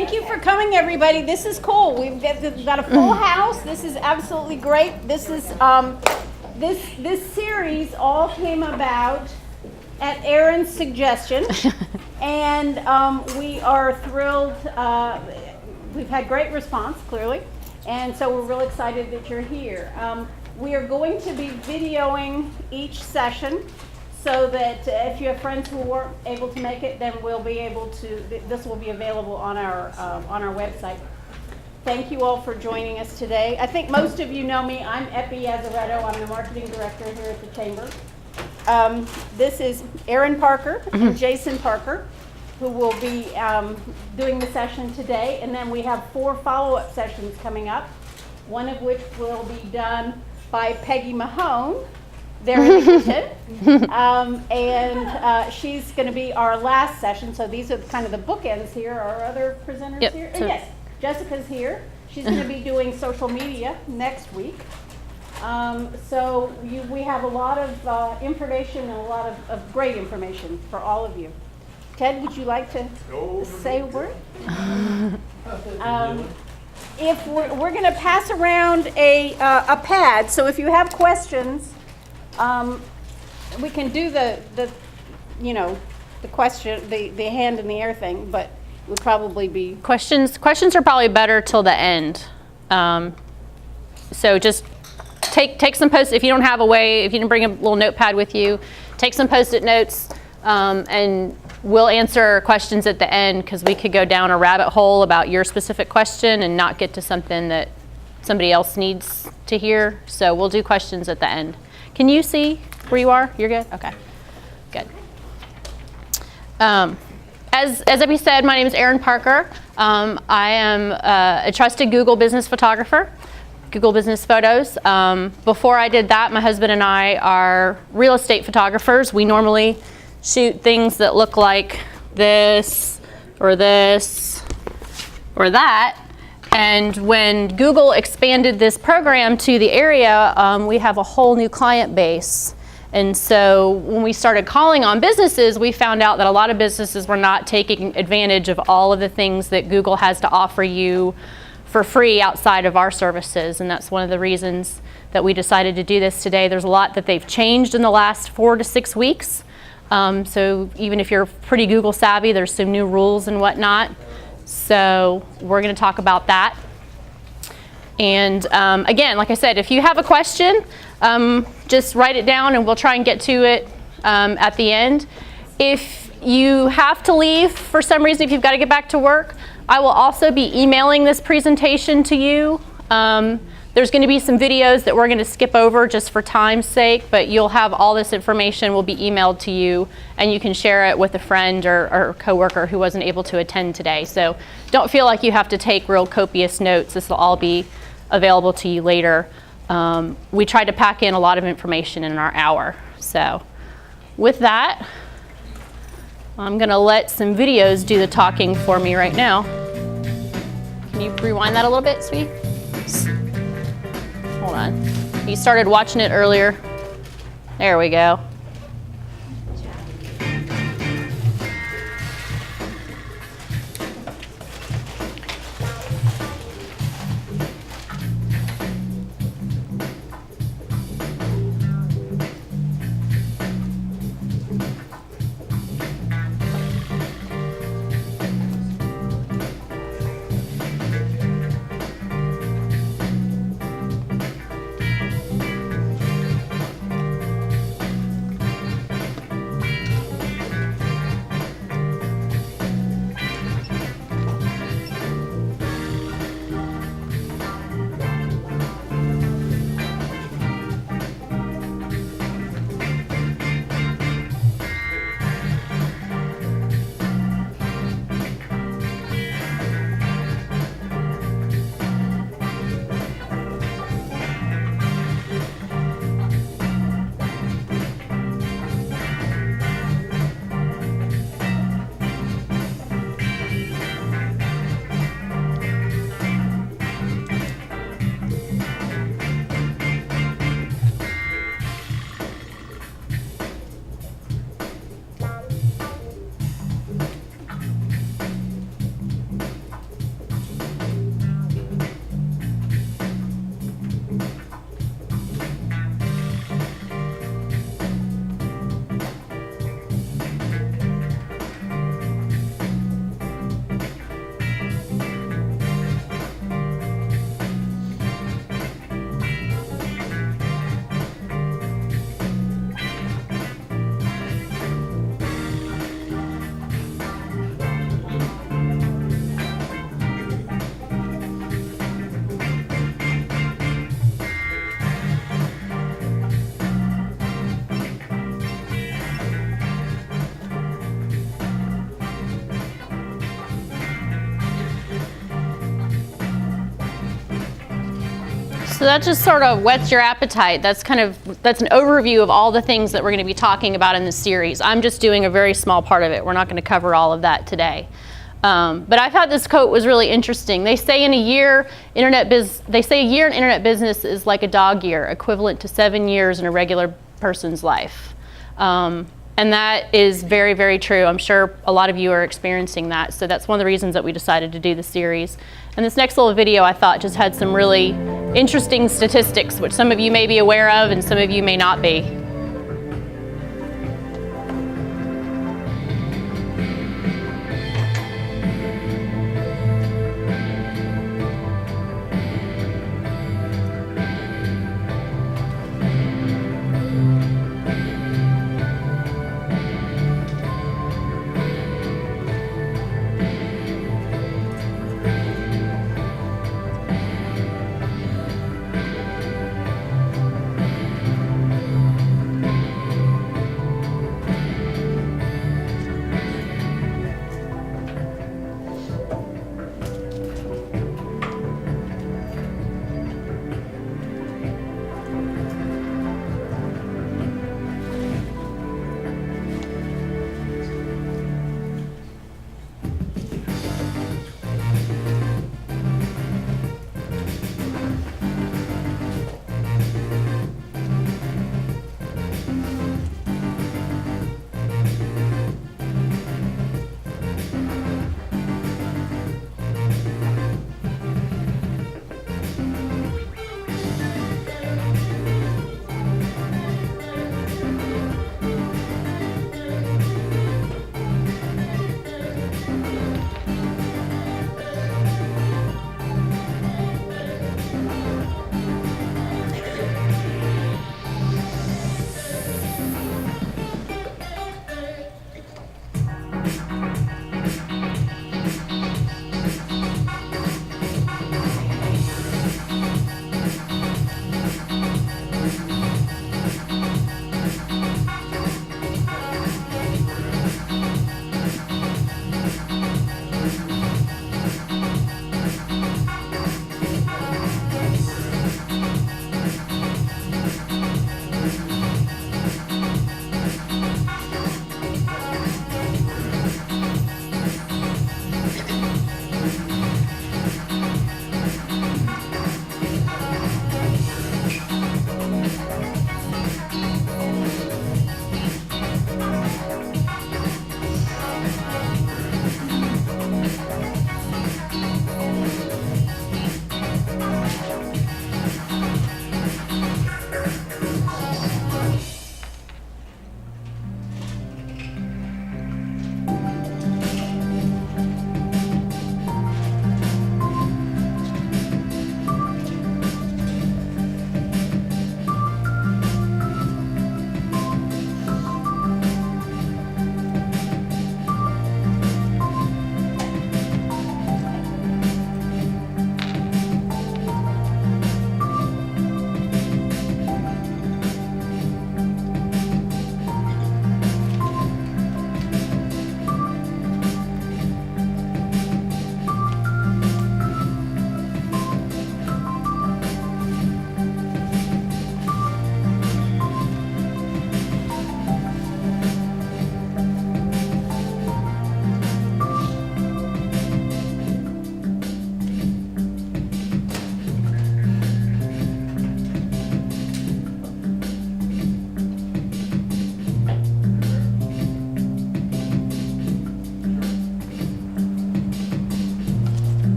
Thank you for coming, everybody. This is cool. We've got a full house. This is absolutely great. This is this series all came about at Erin's suggestion, and we are thrilled. We've had great response, clearly, and so we're real excited that you're here. We are going to be videoing each session, so that if you have friends who weren't able to make it, then we'll be able to. This will be available on our website. Thank you all for joining us today. I think most of you know me. I'm Epi Azaretto. I'm the marketing director here at the Chamber. This is Erin Parker and Jason Parker, who will be doing the session today. And then we have 4 follow-up sessions coming up, one of which will be done by Peggy Mahone there in the kitchen. And she's going to be our last session. So these are kind of the bookends here. Our other presenters here? So yes, Jessica's here. She's going to be doing social media next week. So we have a lot of information and a lot of great information for all of you. Ted, would you like to say a word? If we're going to pass around a pad, so if you have questions, we can do the question, the hand in the air thing, but it would probably be questions are probably better till the end. So just take some post if you don't have a way, if you didn't bring a little notepad with you, take some post-it notes, and we'll answer questions at the end, because we could go down a rabbit hole about your specific question and not get to something that somebody else needs to hear. So we'll do questions at the end. Can you see where you are? You're good? Okay, good. As Epi said, my name is Erin Parker. I am a trusted Google business photographer, Google Business Photos. Before I did that, my husband and I are real estate photographers. We normally shoot things that look like this or that. And when Google expanded this program to the area, we have a whole new client base. And so when we started calling on businesses, we found out that a lot of businesses were not taking advantage of all of the things that Google has to offer you for free outside of our services. And that's one of the reasons that we decided to do this today. There's a lot that they've changed in the last 4 to 6 weeks. So even if you're pretty Google savvy, there's some new rules and whatnot. So we're going to talk about that. And again, like I said, if you have a question, just write it down and we'll try and get to it at the end. If you have to leave for some reason, if you've got to get back to work, I will also be emailing this presentation to you. There's going to be some videos that we're going to skip over just for time's sake, but you'll have all this information will be emailed to you, and you can share it with a friend or coworker who wasn't able to attend today. So don't feel like you have to take real copious notes. This will all be available to you later. We tried to pack in a lot of information in our hour. So with that, I'm going to let some videos do the talking for me right now. Can you rewind that a little bit, sweetie? Hold on. You started watching it earlier. There we go. So that just sort of whets your appetite. That's an overview of all the things that we're going to be talking about in this series. I'm just doing a very small part of it. We're not going to cover all of that today. But I thought this quote was really interesting. They say a year in internet business is like a dog year, equivalent to 7 years in a regular person's life. And that is very, very true. I'm sure a lot of you are experiencing that. So that's one of the reasons that we decided to do the series. And this next little video I thought just had some really interesting statistics, which some of you may be aware of and some of you may not be.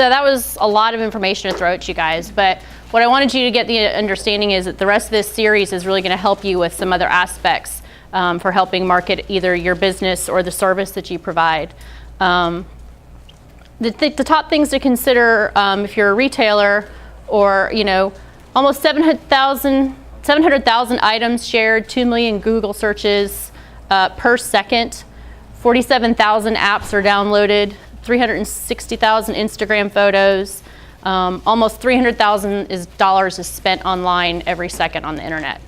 So that was a lot of information to throw at you guys, but what I wanted you to get the understanding is that the rest of this series is really going to help you with some other aspects for helping market either your business or the service that you provide. the top things to consider if you're a retailer, or almost 700,000 items shared, 2 million Google searches per second, 47,000 apps are downloaded, 360,000 Instagram photos, almost $300,000 is spent online every second on the internet.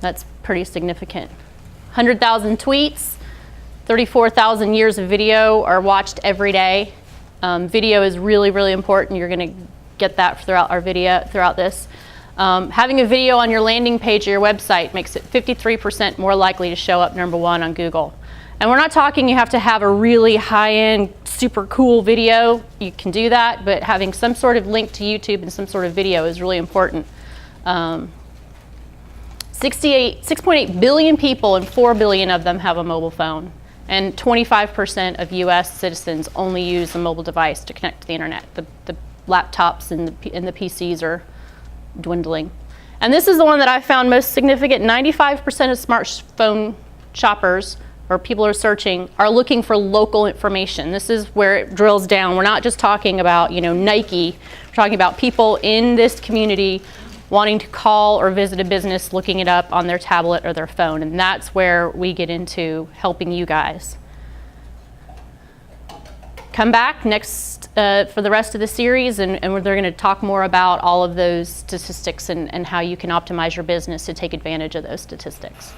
That's pretty significant. 100,000 tweets, 34,000 years of video are watched every day. Video is really, really important. You're going to get that throughout this. Having a video on your landing page of your website makes it 53% more likely to show up #1 on Google. And we're not talking you have to have a really high-end, super cool video. You can do that, but having some sort of link to YouTube and some sort of video is really important. 6.8 billion people, and 4 billion of them have a mobile phone. And 25% of US citizens only use a mobile device to connect to the internet. The laptops and the PCs are dwindling. And this is the one that I found most significant. 95% of smartphone shoppers, or people who are searching, are looking for local information. This is where it drills down. We're not just talking about Nike. We're talking about people in this community wanting to call or visit a business, looking it up on their tablet or their phone. And that's where we get into helping you guys. Come back next for the rest of the series, and they're going to talk more about all of those statistics and how you can optimize your business to take advantage of those statistics.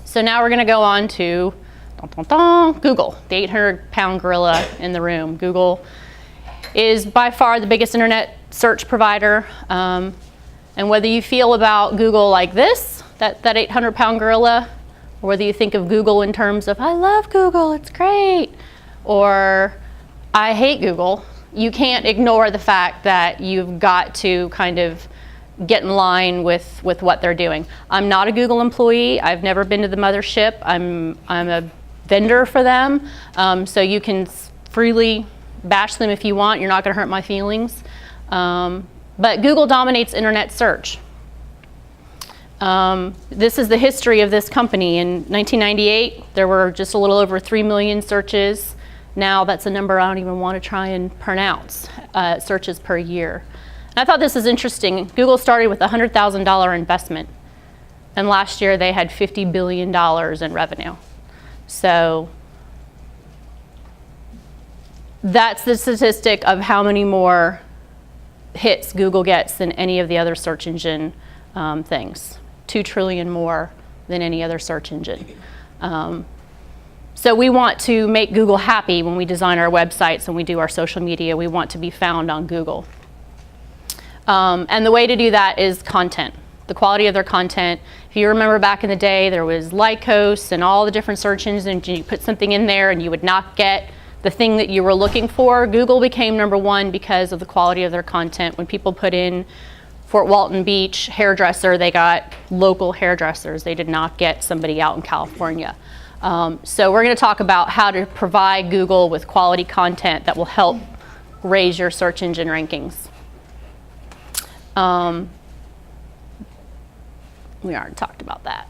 So now we're going to go on to Google, the 800-pound gorilla in the room. Google is by far the biggest internet search provider. And whether you feel about Google like this, that 800-pound gorilla, or whether you think of Google in terms of, I love Google, it's great, or I hate Google, you can't ignore the fact that you've got to kind of get in line with what they're doing. I'm not a Google employee. I've never been to the mothership. I'm a vendor for them. So you can freely bash them if you want. You're not going to hurt my feelings. But Google dominates internet search. This is the history of this company. In 1998, there were just a little over 3 million searches. Now that's a number I don't even want to try and pronounce, searches per year. And I thought this is interesting. Google started with a $100,000 investment, and last year they had $50 billion in revenue. So that's the statistic of how many more hits Google gets than any of the other search engine things. 2 trillion more than any other search engine. So we want to make Google happy when we design our websites and we do our social media. We want to be found on Google. And the way to do that is content, the quality of their content. If you remember back in the day, there was Lycos and all the different search engines, and you put something in there and you would not get the thing that you were looking for. Google became #1 because of the quality of their content. When people put in Fort Walton Beach hairdresser, they got local hairdressers. They did not get somebody out in California. So we're going to talk about how to provide Google with quality content that will help raise your search engine rankings. We already talked about that.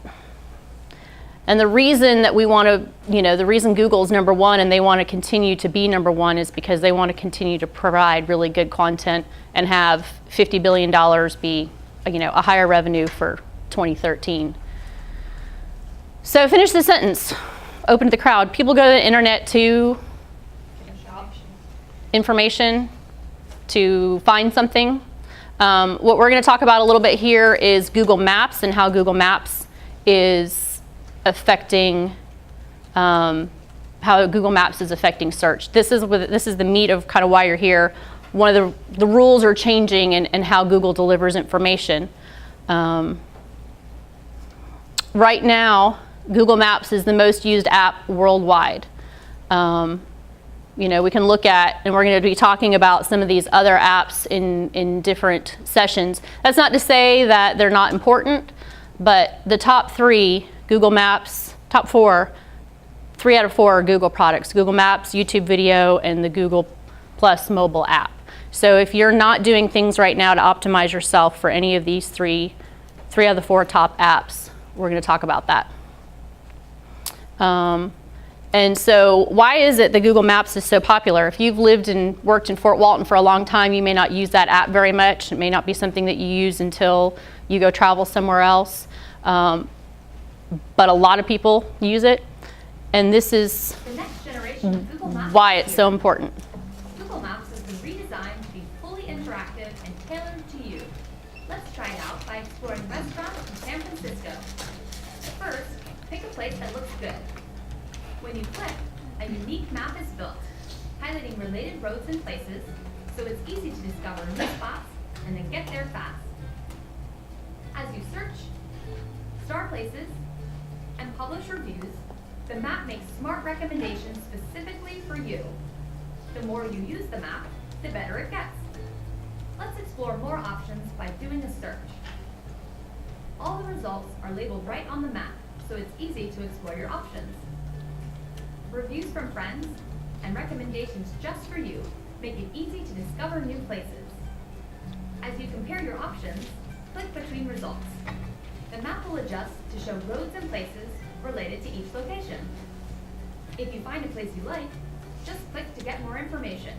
And the reason that we want to, the reason Google's #1 and they want to continue to be #1 is because they want to continue to provide really good content and have $50 billion be, a higher revenue for 2013. So finish the sentence. Open to the crowd. People go to the internet to information, to find something. What we're going to talk about a little bit here is Google Maps and how Google Maps is affecting, how Google Maps is affecting search. This is the meat of kind of why you're here. One of the rules are changing and how Google delivers information. Right now, Google Maps is the most used app worldwide. We can look at, and we're going to be talking about some of these other apps in different sessions. That's not to say that they're not important, but the top 3, Google Maps, top 4, 3 out of 4 are Google products. Google Maps, YouTube video, and the Google Plus mobile app. So if you're not doing things right now to optimize yourself for any of these 3 out of the 4 top apps, we're going to talk about that. And so why is it that Google Maps is so popular? If you've lived and worked in Fort Walton for a long time, you may not use that app very much. It may not be something that you use until you go travel somewhere else. But a lot of people use it. And this is The next generation of Google Maps why is it's here. so important. Google Maps has been redesigned to be fully interactive and tailored to you. Let's try it out by exploring restaurants in San Francisco. First, pick a place that looks good. When you click, a unique map is built, highlighting related roads and places, so it's easy to discover new spots and then get there fast. As you search, star places, and publish reviews, the map makes smart recommendations specifically for you. The more you use the map, the better it gets. Let's explore more options by doing a search. All the results are labeled right on the map, so it's easy to explore your options. Reviews from friends and recommendations just for you make it easy to discover new places. As you compare your options, click between results. The map will adjust to show roads and places related to each location. If you find a place you like, just click to get more information.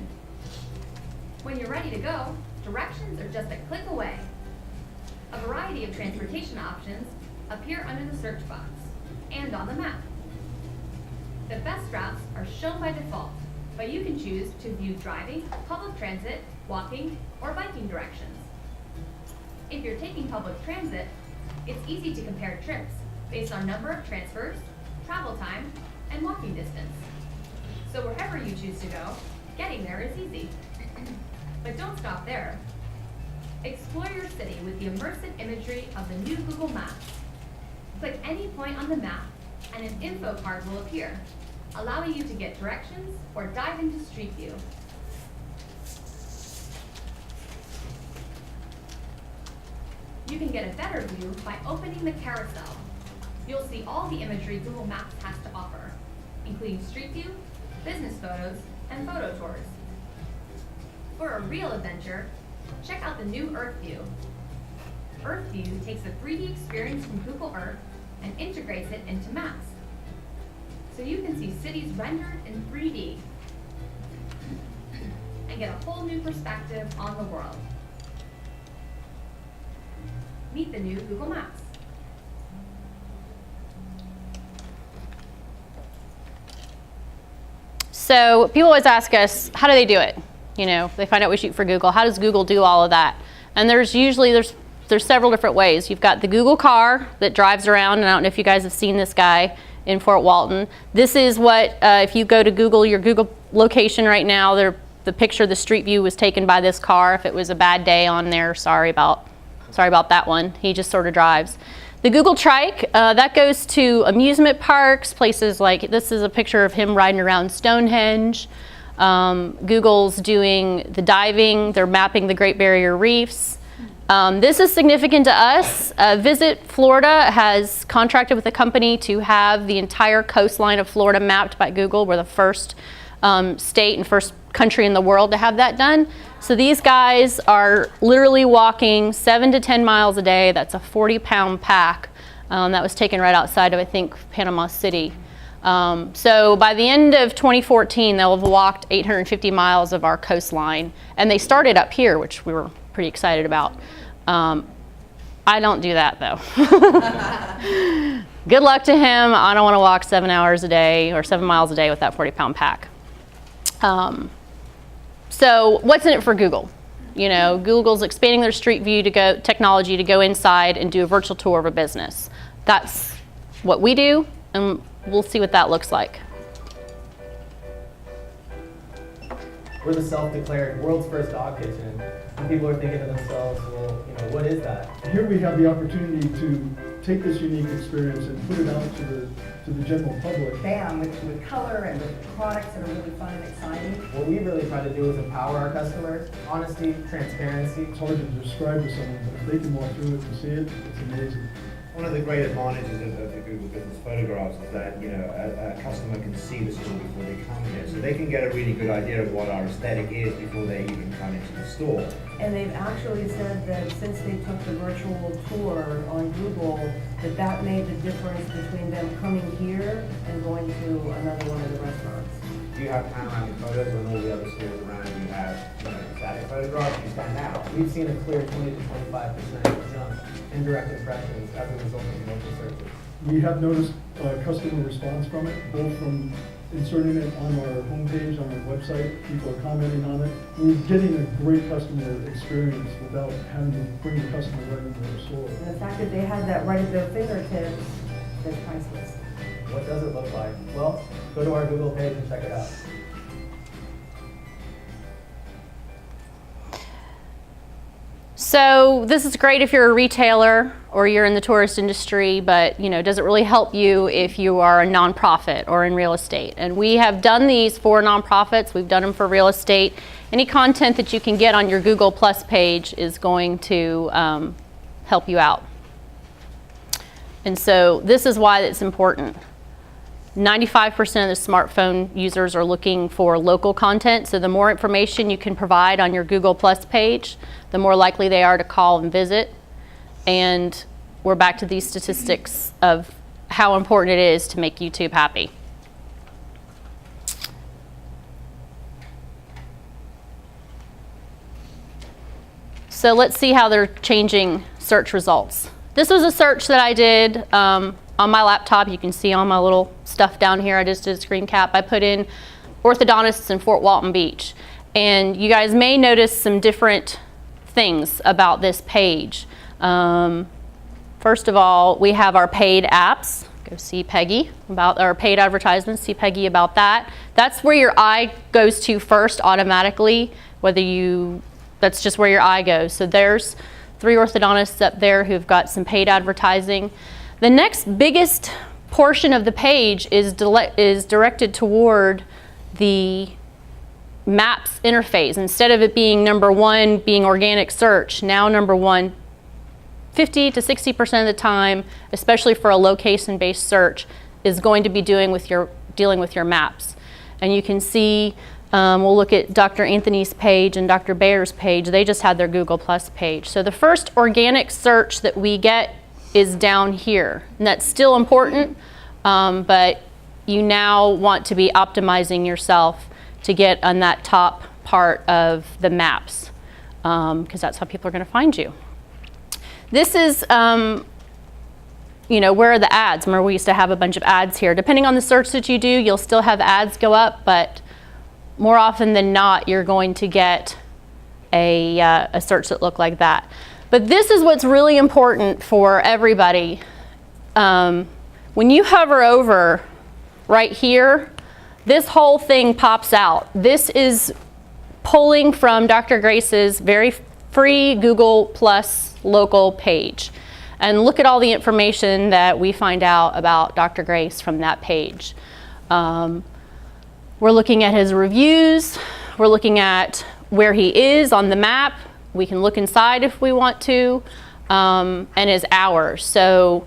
When you're ready to go, directions are just a click away. A variety of transportation options appear under the search box and on the map. The best routes are shown by default, but you can choose to view driving, public transit, walking, or biking directions. If you're taking public transit, it's easy to compare trips based on number of transfers, travel time, and walking distance. So wherever you choose to go, getting there is easy. But don't stop there. Explore your city with the immersive imagery of the new Google Maps. Click any point on the map and an info card will appear, allowing you to get directions or dive into Street View. You can get a better view by opening the carousel. You'll see all the imagery Google Maps has to offer, including Street View, business photos, and photo tours. For a real adventure, check out the new Earth View. Earth View takes the 3D experience from Google Earth and integrates it into maps. So you can see cities rendered in 3D and get a whole new perspective on the world. Meet the new Google Maps. So people always ask us, how do they do it? You know, they find out we shoot for Google. How does Google do all of that? And there's several different ways. You've got the Google car that drives around, and I don't know if you guys have seen this guy in Fort Walton. This is what, if you go to Google, your Google location right now, the picture of the street view was taken by this car. If it was a bad day on there, sorry about that one. He just sort of drives. The Google Trike, that goes to amusement parks, places like, this is a picture of him riding around Stonehenge. Google's doing the diving, they're mapping the Great Barrier Reefs. This is significant to us. Visit Florida has contracted with a company to have the entire coastline of Florida mapped by Google. We're the first state and first country in the world to have that done. So these guys are literally walking 7 to 10 miles a day. That's a 40-pound pack. That was taken right outside of, I think, Panama City. So by the end of 2014, they'll have walked 850 miles of our coastline. And they started up here, which we were pretty excited about. I don't do that, though. Good luck to him. I don't want to walk 7 hours a day or 7 miles a day with that 40-pound pack. So what's in it for Google? You know, Google's expanding their Street View technology to go inside and do a virtual tour of a business. That's what we do, and we'll see what that looks like. We're the self-declared world's first dog kitchen. And people are thinking to themselves, well, you know, what is that? Here we have the opportunity to take this unique experience and put it out to the general public. Bam, with color and with products that are really fun and exciting. What we really try to do is empower our customers. Honesty, transparency. It's hard to describe to someone, but if they can walk through it and see it, it's amazing. One of the great advantages of the Google Business Photographs is that, you know, a customer can see the store before they come here. So they can get a really good idea of what our aesthetic is before they even come into the store. And they've actually said that since they took the virtual tour on Google, that made the difference between them coming here and going to another one of the restaurants. Do you have panoramic photos when all the other stores around you have, you know, static photographs? You stand out. We've seen a clear 20 to 25% jump in direct impressions as a result of local searches. We have noticed customer response from it, both from inserting it on our homepage, on our website, people are commenting on it. We're getting a great customer experience without having to bring the customer right into the store. And the fact that they have that right at their fingertips, is priceless. What does it look like? Well, go to our Google page and check it out. So this is great if you're a retailer or you're in the tourist industry, but you know, does it really help you if you are a nonprofit or in real estate? And we have done these for nonprofits. We've done them for real estate. Any content that you can get on your Google Plus page is going to help you out. And so this is why it's important. 95% of the smartphone users are looking for local content, so the more information you can provide on your Google Plus page, the more likely they are to call and visit. And we're back to these statistics of how important it is to make YouTube happy. So let's see how they're changing search results. This was a search that I did on my laptop. You can see all my little stuff down here. I just did a screen cap. I put in orthodontists in Fort Walton Beach. And you guys may notice some different things about this page. First of all, we have our paid apps. Go see Peggy about our paid advertisements. See Peggy about that. That's where your eye goes to first automatically, that's just where your eye goes. So there's 3 orthodontists up there who've got some paid advertising. The next biggest portion of the page is directed toward the Maps interface. Instead of it being number 1 being organic search, now number 1, 50 to 60% of the time, especially for a location-based search, is going to be dealing with your maps. And you can see, we'll look at Dr. Anthony's page and Dr. Bayer's page. They just had their Google Plus page. So the first organic search that we get is down here, and that's still important, but you now want to be optimizing yourself to get on that top part of the maps, because that's how people are going to find you. This is, you know, where are the ads? Remember, we used to have a bunch of ads here. Depending on the search that you do, you'll still have ads go up, but more often than not, you're going to get a search that look like that. But this is what's really important for everybody. When you hover over right here, this whole thing pops out. This is pulling from Dr. Grace's very free Google Plus local page. And look at all the information that we find out about Dr. Grace from that page. We're looking at his reviews. We're looking at where he is on the map. We can look inside if we want to, and his hours. So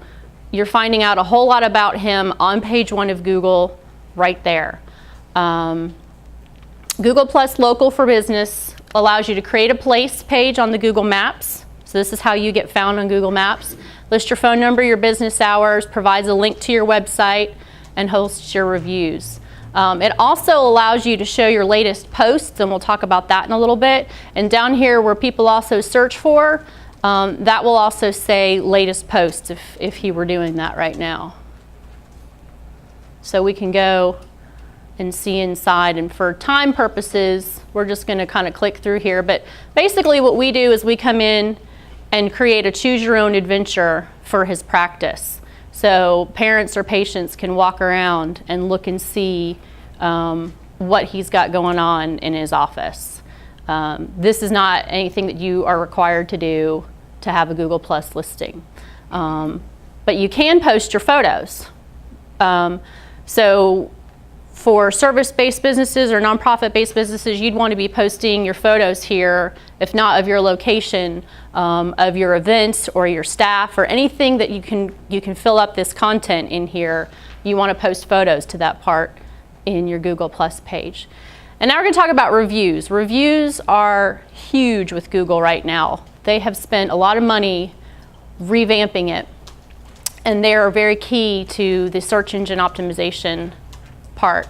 you're finding out a whole lot about him on page 1 of Google right there. Google Plus Local for Business allows you to create a place page on the Google Maps. So this is how you get found on Google Maps. List your phone number, your business hours, provides a link to your website, and hosts your reviews. It also allows you to show your latest posts, and we'll talk about that in a little bit. And down here where people also search for, that will also say latest posts if he were doing that right now. So we can go and see inside, and for time purposes, we're just going to kind of click through here. But basically what we do is we come in and create a choose your own adventure for his practice. So parents or patients can walk around and look and see what he's got going on in his office. This is not anything that you are required to do to have a Google Plus listing. But you can post your photos. So For service-based businesses or nonprofit-based businesses, you'd want to be posting your photos here, if not of your location, of your events or your staff or anything that you can fill up this content in here. You want to post photos to that part in your Google Plus page. And now we're going to talk about reviews. Reviews are huge with Google right now. They have spent a lot of money revamping it, and they are very key to the search engine optimization part.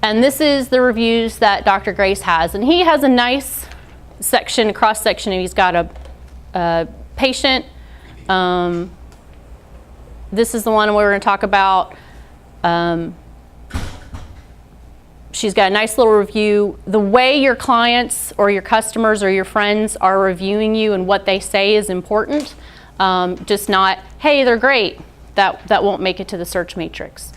And this is the reviews that Dr. Grace has. And he has a nice section, cross section, and he's got a patient. This is the one we're going to talk about. She's got a nice little review. The way your clients or your customers or your friends are reviewing you and what they say is important. Just not, hey, they're great. That won't make it to the search matrix.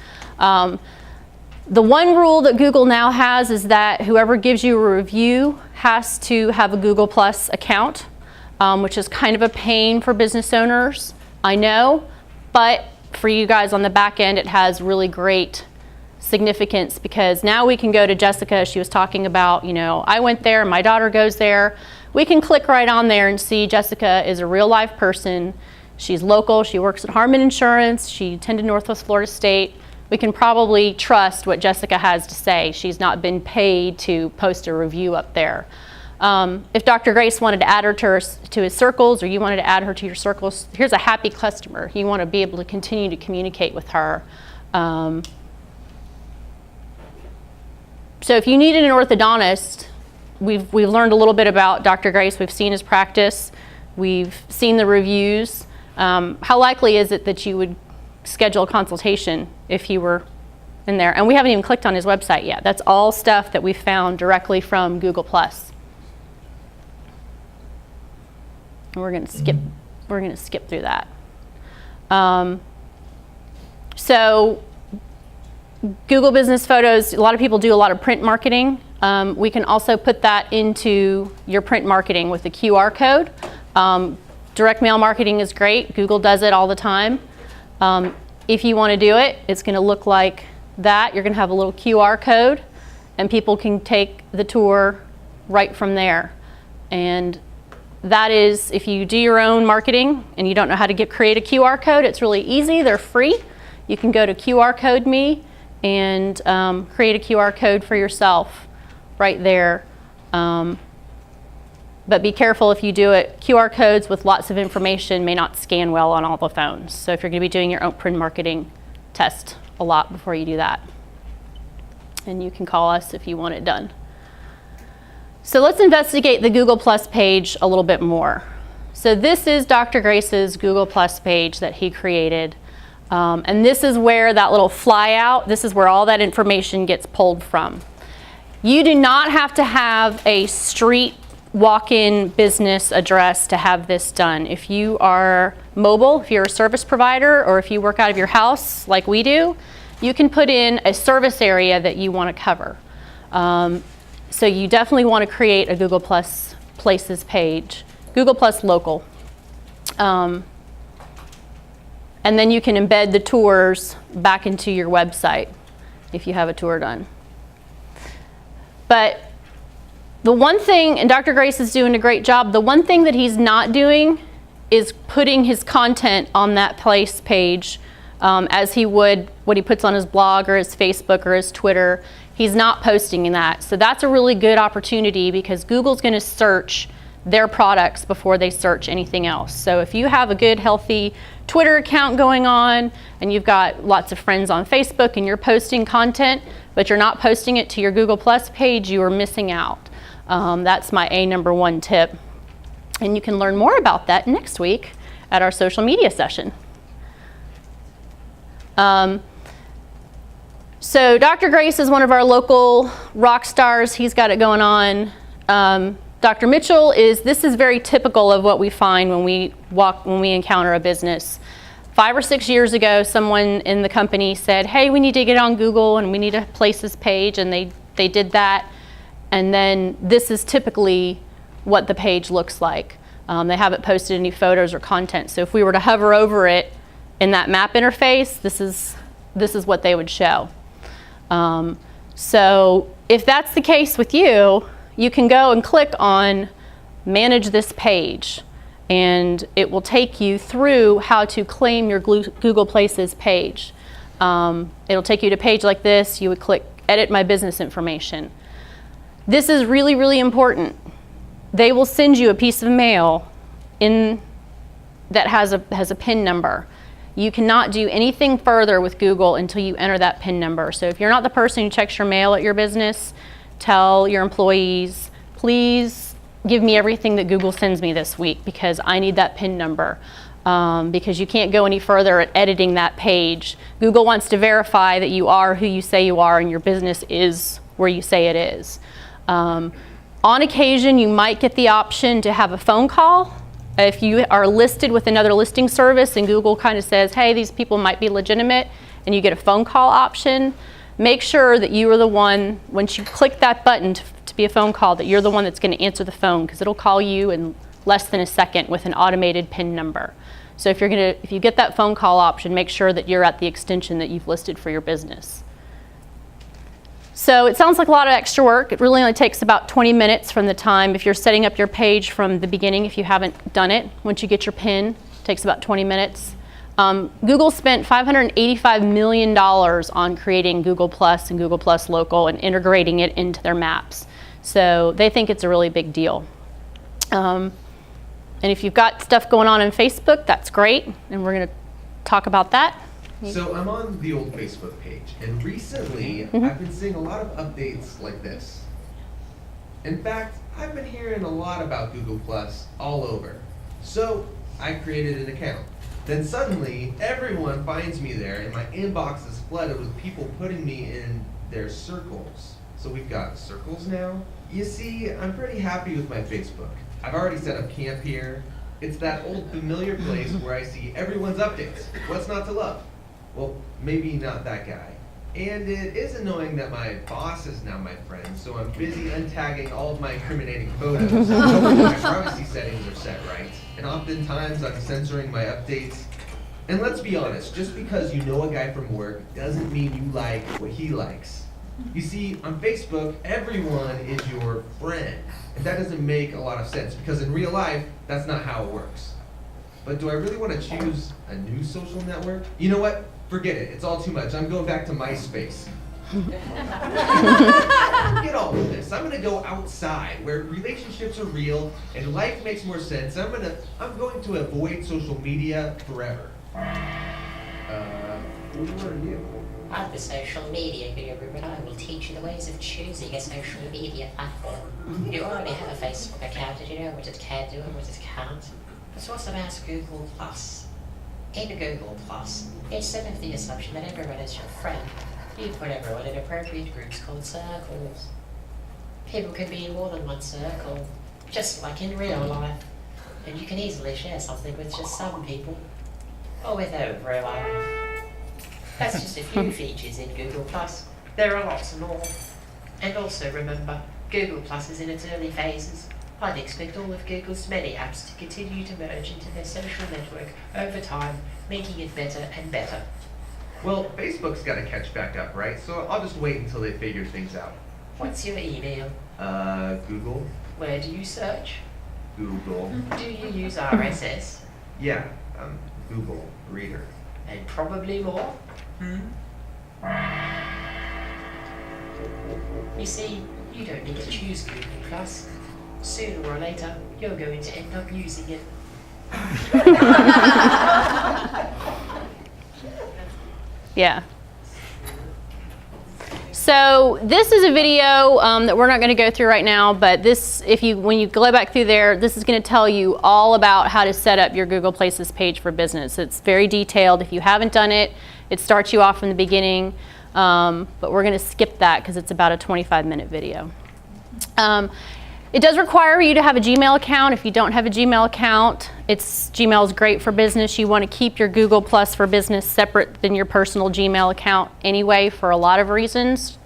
The one rule that Google now has is that whoever gives you a review has to have a Google Plus account, which is kind of a pain for business owners, I know, but for you guys on the back end, it has really great significance because now we can go to Jessica. She was talking about, I went there, my daughter goes there. We can click right on there and see Jessica is a real live person. She's local, she works at Harman Insurance, she attended Northwest Florida State. We can probably trust what Jessica has to say. She's not been paid to post a review up there. If Dr. Grace wanted to add her to his circles, or you wanted to add her to your circles, here's a happy customer. You want to be able to continue to communicate with her. So if you needed an orthodontist, we've learned a little bit about Dr. Grace. We've seen his practice. We've seen the reviews. How likely is it that you would schedule a consultation if you were in there? And we haven't even clicked on his website yet. That's all stuff that we found directly from Google Plus. And we're going to skip through that. So Google Business Photos, a lot of people do a lot of print marketing. We can also put that into your print marketing with the QR code. Direct mail marketing is great. Google does it all the time. If you want to do it, it's going to look like that. You're going to have a little QR code, and people can take the tour right from there. And that is, if you do your own marketing and you don't know how to create a QR code, it's really easy. They're free. You can go to QR Code Me and create a QR code for yourself right there. But be careful if you do it. QR codes with lots of information may not scan well on all the phones. So if you're going to be doing your own print marketing, test a lot before you do that. And you can call us if you want it done. So let's investigate the Google Plus page a little bit more. So this is Dr. Grace's Google Plus page that he created. And this is where that little flyout, this is where all that information gets pulled from. You do not have to have a street walk-in business address to have this done. If you are mobile, if you're a service provider, or if you work out of your house like we do, you can put in a service area that you want to cover. So you definitely want to create a Google Plus Places page, Google Plus Local. And then you can embed the tours back into your website if you have a tour done. But the one thing, and Dr. Grace is doing a great job, the one thing that he's not doing is putting his content on that place page as he would what he puts on his blog or his Facebook or his Twitter. He's not posting in that. So that's a really good opportunity because Google's going to search their products before they search anything else. So if you have a good, healthy Twitter account going on and you've got lots of friends on Facebook and you're posting content, but you're not posting it to your Google Plus page, you are missing out. That's my #1 tip. And you can learn more about that next week at our social media session. So Dr. Grace is one of our local rock stars. He's got it going on. Dr. Mitchell this is very typical of what we find when we encounter a business. 5 or 6 years ago, someone in the company said, hey, we need to get on Google and we need a places page, and they did that. And then this is typically what the page looks like. They haven't posted any photos or content. So if we were to hover over it in that map interface, this is what they would show. So if that's the case with you, you can go and click on Manage this page, and it will take you through how to claim your Google Places page. It'll take you to a page like this. You would click Edit My Business Information. This is really, really important. They will send you a piece of mail that has a PIN number. You cannot do anything further with Google until you enter that PIN number. So if you're not the person who checks your mail at your business, tell your employees, please give me everything that Google sends me this week because I need that PIN number. Because you can't go any further at editing that page. Google wants to verify that you are who you say you are and your business is where you say it is. On occasion, you might get the option to have a phone call. If you are listed with another listing service and Google kind of says, hey, these people might be legitimate, and you get a phone call option, make sure that you are the one, once you click that button to be a phone call, that you're the one that's going to answer the phone, because it'll call you in less than a second with an automated PIN number. So if you get that phone call option, make sure that you're at the extension that you've listed for your business. So it sounds like a lot of extra work. It really only takes about 20 minutes from the time, if you're setting up your page from the beginning, if you haven't done it. Once you get your PIN, it takes about 20 minutes. Google spent $585 million on creating Google Plus and Google Plus Local and integrating it into their maps. So they think it's a really big deal. And if you've got stuff going on Facebook, that's great, and we're going to talk about that. So I'm on the old Facebook page, and recently I've been seeing a lot of updates like this. In fact, I've been hearing a lot about Google Plus all over. So I created an account. Then suddenly, everyone finds me there, and my inbox is flooded with people putting me in their circles. So we've got circles now. You see, I'm pretty happy with my Facebook. I've already set up camp here. It's that old familiar place where I see everyone's updates. What's not to love? Well, maybe not that guy. And it is annoying that my boss is now my friend, so I'm busy untagging all of my incriminating photos. My privacy settings are set right, and oftentimes I'm censoring my updates. And let's be honest, just because you know a guy from work doesn't mean you like what he likes. You see, on Facebook, everyone is your friend. And that doesn't make a lot of sense, because in real life, that's not how it works. But do I really want to choose a new social network? You know what? Forget it. It's all too much. I'm going back to MySpace. Forget all of this. I'm going to go outside where relationships are real and life makes more sense. I'm going to avoid social media forever. Who are you? I'm the social media guru, and I will teach you the ways of choosing a social media platform. You already have a Facebook account, did you know what it can do and what it can't? But what's about Google Plus? In Google Plus, instead of the assumption that everyone is your friend, you put everyone in appropriate groups called circles. People can be in more than one circle, just like in real life. And you can easily share something with just some people, or with everyone. That's just a few features in Google Plus. There are lots more. And also remember, Google Plus is in its early phases. I'd expect all of Google's many apps to continue to merge into their social network over time, making it better and better. Well, Facebook's got to catch back up, right? So I'll just wait until they figure things out. What's your email? Google. Where do you search? Google. Do you use RSS? Yeah, Google Reader. And probably more? You see, you don't need to choose Google Plus. Sooner or later, you're going to end up using it. Yeah. So this is a video that we're not going to go through right now, but this, when you go back through there, this is going to tell you all about how to set up your Google Places page for business. It's very detailed. If you haven't done it, it starts you off from the beginning, but we're going to skip that because it's about a 25-minute video. It does require you to have a Gmail account. If you don't have a Gmail account, Gmail is great for business. You want to keep your Google Plus for business separate than your personal Gmail account anyway for a lot of reasons.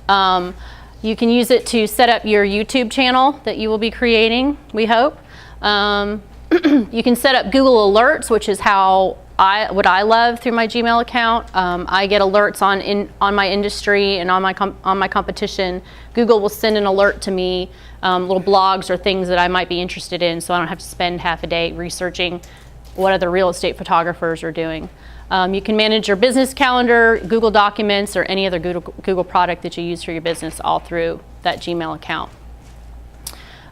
You can use it to set up your YouTube channel that you will be creating, we hope. You can set up Google Alerts, which is how what I love through my Gmail account. I get alerts on my industry and on my competition. Google will send an alert to me, little blogs or things that I might be interested in, so I don't have to spend half a day researching what other real estate photographers are doing. You can manage your business calendar, Google Documents, or any other Google product that you use for your business all through that Gmail account.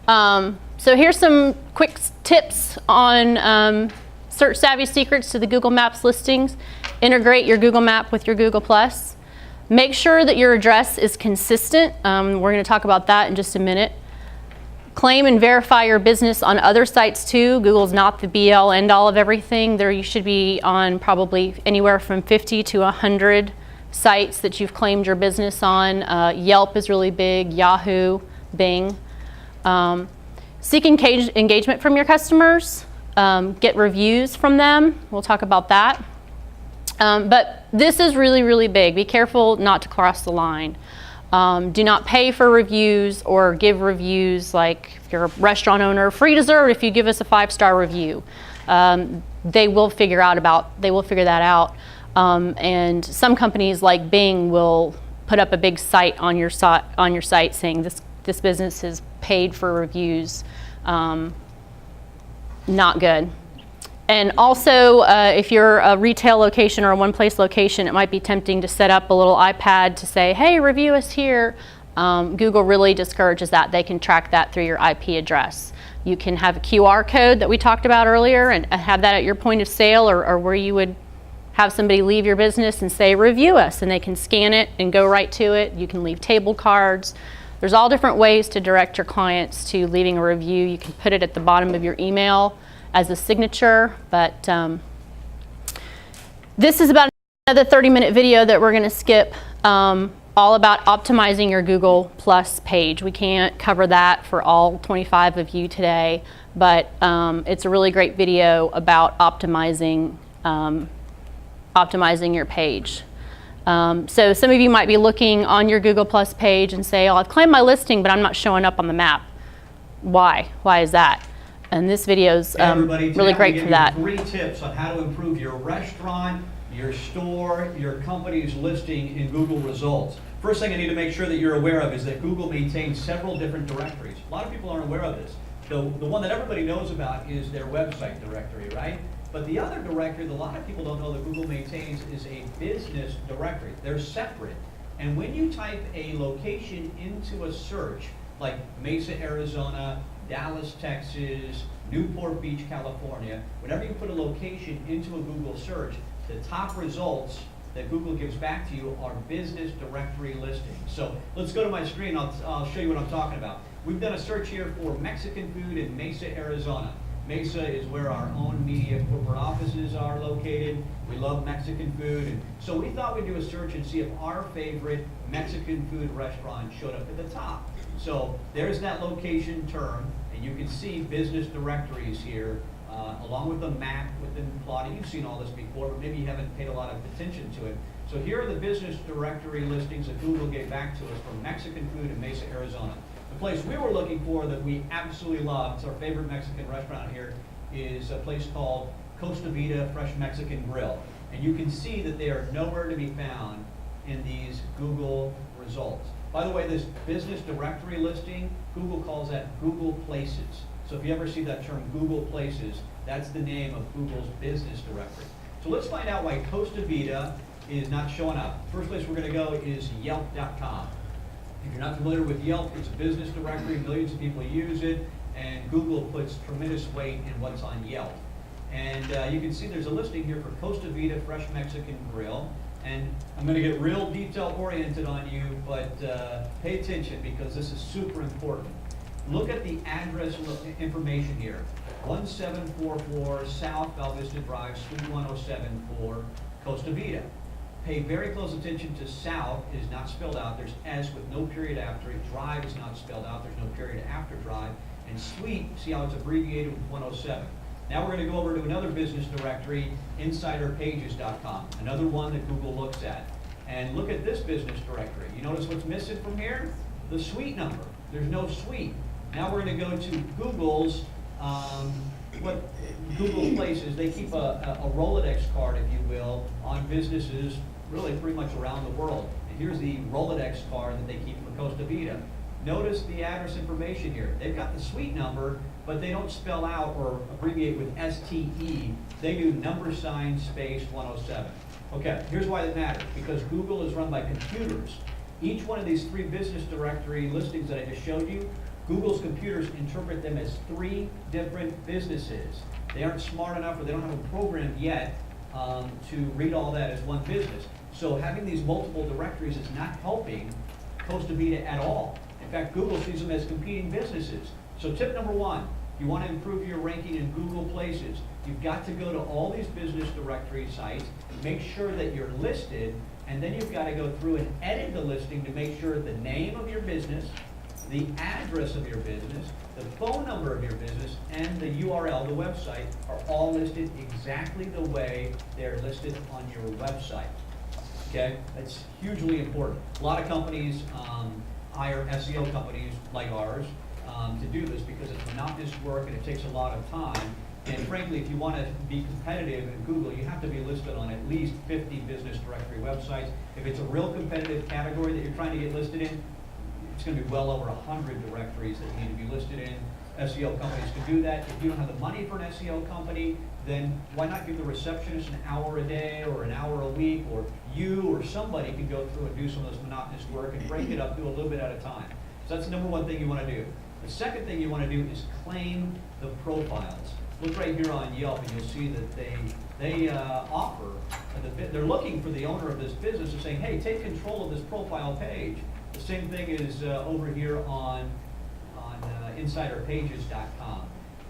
So here's some quick tips on search savvy secrets to the Google Maps listings. Integrate your Google Map with your Google+. Make sure that your address is consistent. We're going to talk about that in just a minute. Claim and verify your business on other sites too. Google's not the be-all end-all of everything. There you should be on probably anywhere from 50 to 100 sites that you've claimed your business on. Yelp is really big, Yahoo, Bing. Seek engagement from your customers. Get reviews from them. We'll talk about that. But this is really, really big. Be careful not to cross the line. Do not pay for reviews or give reviews like if you're a restaurant owner, free dessert if you give us a 5-star review. They will figure that out. And some companies like Bing will put up a big site on your site saying this business is paid for reviews. Not good. And also, if you're a retail location or a one-place location, it might be tempting to set up a little iPad to say, hey, review us here. Google really discourages that. They can track that through your IP address. You can have a QR code that we talked about earlier and have that at your point of sale or where you would have somebody leave your business and say, review us, and they can scan it and go right to it. You can leave table cards. There's all different ways to direct your clients to leaving a review. You can put it at the bottom of your email as a signature, but this is about another 30-minute video that we're going to skip, all about optimizing your Google Plus page. We can't cover that for all 25 of you today, but it's a really great video about optimizing your page. So some of you might be looking on your Google Plus page and say, oh, I've claimed my listing, but I'm not showing up on the map. Why? Why is that? And this video is really great for that. 3 tips on how to improve your restaurant, your store, your company's listing in Google results. First thing I need to make sure that you're aware of is that Google maintains several different directories. A lot of people aren't aware of this. The one that everybody knows about is their website directory, right? But the other directory that a lot of people don't know that Google maintains is a business directory. They're separate. And when you type a location into a search, like Mesa, Arizona, Dallas, Texas, Newport Beach, California, whenever you put a location into a Google search, the top results that Google gives back to you are business directory listings. So let's go to my screen. I'll show you what I'm talking about. We've done a search here for Mexican food in Mesa, Arizona. Mesa is where our own media corporate offices are located. We love Mexican food. And so we thought we'd do a search and see if our favorite Mexican food restaurant showed up at the top. So there's that location term, and you can see business directories here, along with the map within plotting. You've seen all this before, but maybe you haven't paid a lot of attention to it. So here are the business directory listings that Google gave back to us from Mexican food in Mesa, Arizona. The place we were looking for that we absolutely love, it's our favorite Mexican restaurant here, is a place called Costa Vida Fresh Mexican Grill. And you can see that they are nowhere to be found in these Google results. By the way, this business directory listing, Google calls that Google Places. So if you ever see that term Google Places, that's the name of Google's business directory. So let's find out why Costa Vida is not showing up. First place we're going to go is Yelp.com. If you're not familiar with Yelp, it's a business directory, millions of people use it, and Google puts tremendous weight in what's on Yelp. And you can see there's a listing here for Costa Vida Fresh Mexican Grill. And I'm going to get real detail-oriented on you, but pay attention because this is super important. Look at the address information here. 1744 South Val Vista Drive, Suite 107 for Costa Vida. Pay very close attention to South is not spelled out. There's S with no period after it. Drive is not spelled out. There's no period after Drive. And Suite, see how it's abbreviated with 107. Now we're going to go over to another business directory, insiderpages.com, another one that Google looks at. And look at this business directory. You notice what's missing from here? The suite number. There's no suite. Now we're going to go to Google's what Google Places, they keep a Rolodex card, if you will, on businesses really pretty much around the world. And here's the Rolodex card that they keep for Costa Vida. Notice the address information here. They've got the suite number, but they don't spell out or abbreviate with STE. They do # space 107. Okay, here's why that matters. Because Google is run by computers. Each one of these 3 business directory listings that I just showed you, Google's computers interpret them as 3 different businesses. They aren't smart enough, or they don't have a program yet to read all that as one business. So having these multiple directories is not helping Costa Vida at all. In fact, Google sees them as competing businesses. So tip number 1, you want to improve your ranking in Google Places. You've got to go to all these business directory sites, make sure that you're listed, and then you've got to go through and edit the listing to make sure the name of your business, the address of your business, the phone number of your business, and the URL, the website, are all listed exactly the way they're listed on your website. Okay, that's hugely important. A lot of companies hire SEO companies like ours to do this because it's monotonous work and it takes a lot of time. And frankly, if you want to be competitive in Google, you have to be listed on at least 50 business directory websites. If it's a real competitive category that you're trying to get listed in, it's going to be well over 100 directories that you need to be listed in. SEO companies can do that. If you don't have the money for an SEO company, then why not give the receptionist an hour a day or an hour a week, or you or somebody can go through and do some of this monotonous work and break it up, do a little bit at a time. So that's the number 1 thing you want to do. The second thing you want to do is claim the profiles. Look right here on Yelp, and you'll see that they offer, they're looking for the owner of this business and saying, hey, take control of this profile page. The same thing is over here on insiderpages.com.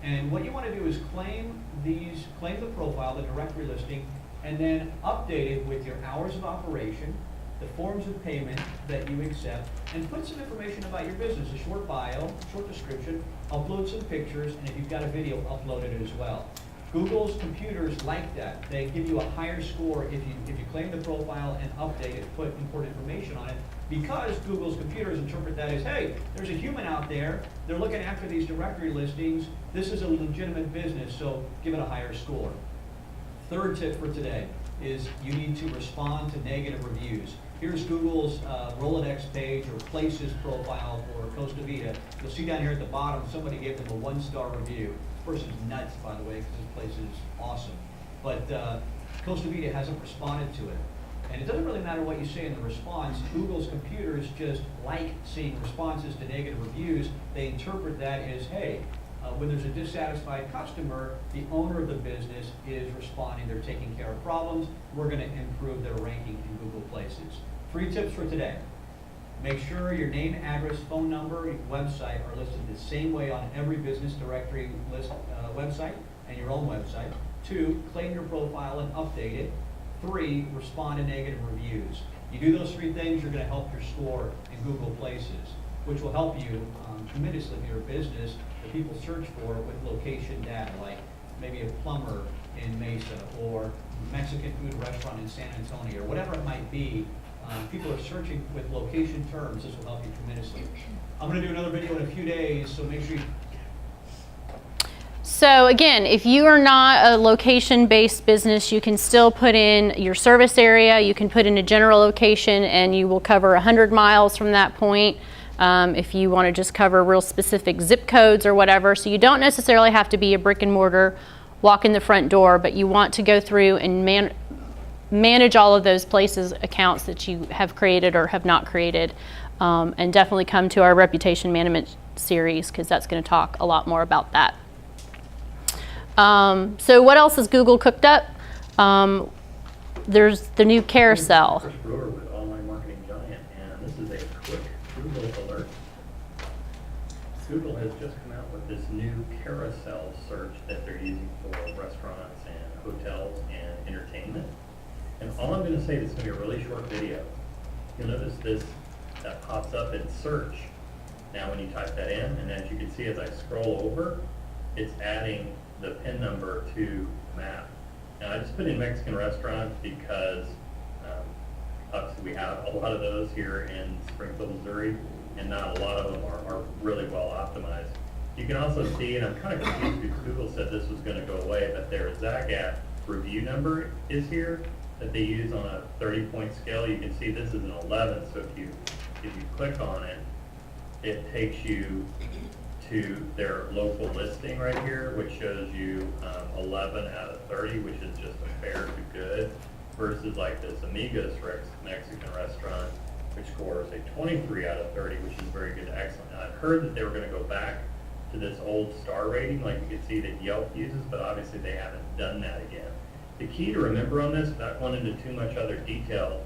And what you want to do is claim the profile, the directory listing, and then update it with your hours of operation, the forms of payment that you accept, and put some information about your business, a short bio, short description, upload some pictures, and if you've got a video, upload it as well. Google's computers like that. They give you a higher score if you claim the profile and update it, put important information on it, because Google's computers interpret that as, hey, there's a human out there, they're looking after these directory listings, this is a legitimate business, so give it a higher score. Third tip for today is you need to respond to negative reviews. Here's Google's Rolodex page or Places profile for Costa Vida. You'll see down here at the bottom, somebody gave them a 1-star review. This person's nuts, by the way, because this place is awesome. But Costa Vida hasn't responded to it. And it doesn't really matter what you say in the response. Google's computers just like seeing responses to negative reviews. They interpret that as, hey, when there's a dissatisfied customer, the owner of the business is responding. They're taking care of problems. We're going to improve their ranking in Google Places. 3 tips for today. Make sure your name, address, phone number, and website are listed the same way on every business directory list website and your own website. 2, claim your profile and update it. 3, respond to negative reviews. You do those 3 things, you're going to help your score in Google Places, which will help you tremendously if you're a business that people search for with location data, like maybe a plumber in Mesa or Mexican food restaurant in San Antonio, or whatever it might be. People are searching with location terms. This will help you tremendously. I'm going to do another video in a few days, so make sure you... So again, if you are not a location-based business, you can still put in your service area, you can put in a general location, and you will cover 100 miles from that point. If you want to just cover real specific zip codes or whatever. So you don't necessarily have to be a brick and mortar, walk in the front door, but you want to go through and manage all of those places, accounts that you have created or have not created. And definitely come to our reputation management series, because that's going to talk a lot more about that. So what else has Google cooked up? There's the new carousel. Chris Brewer with Online Marketing Giant, and this is a quick Google alert. Google has just come out with this new carousel search that they're using for restaurants and hotels and entertainment. And all I'm going to say is it's going to be a really short video. You'll notice this that pops up in search. Now when you type that in, and as you can see as I scroll over, it's adding the PIN number to the map. Now I just put in Mexican restaurant because obviously we have a lot of those here in Springfield, Missouri, and not a lot of them are really well optimized. You can also see, and I'm kind of confused because Google said this was going to go away, but their Zagat review number is here that they use on a 30-point scale. You can see this is an 11, so if you click on it, it takes you to their local listing right here, which shows you 11 out of 30, which is just a fair to good, versus like this Amigos Mexican restaurant, which scores a 23 out of 30, which is very good to excellent. Now, I've heard that they were going to go back to this old star rating, like you can see that Yelp uses, but obviously they haven't done that again. The key to remember on this, without going into too much other detail,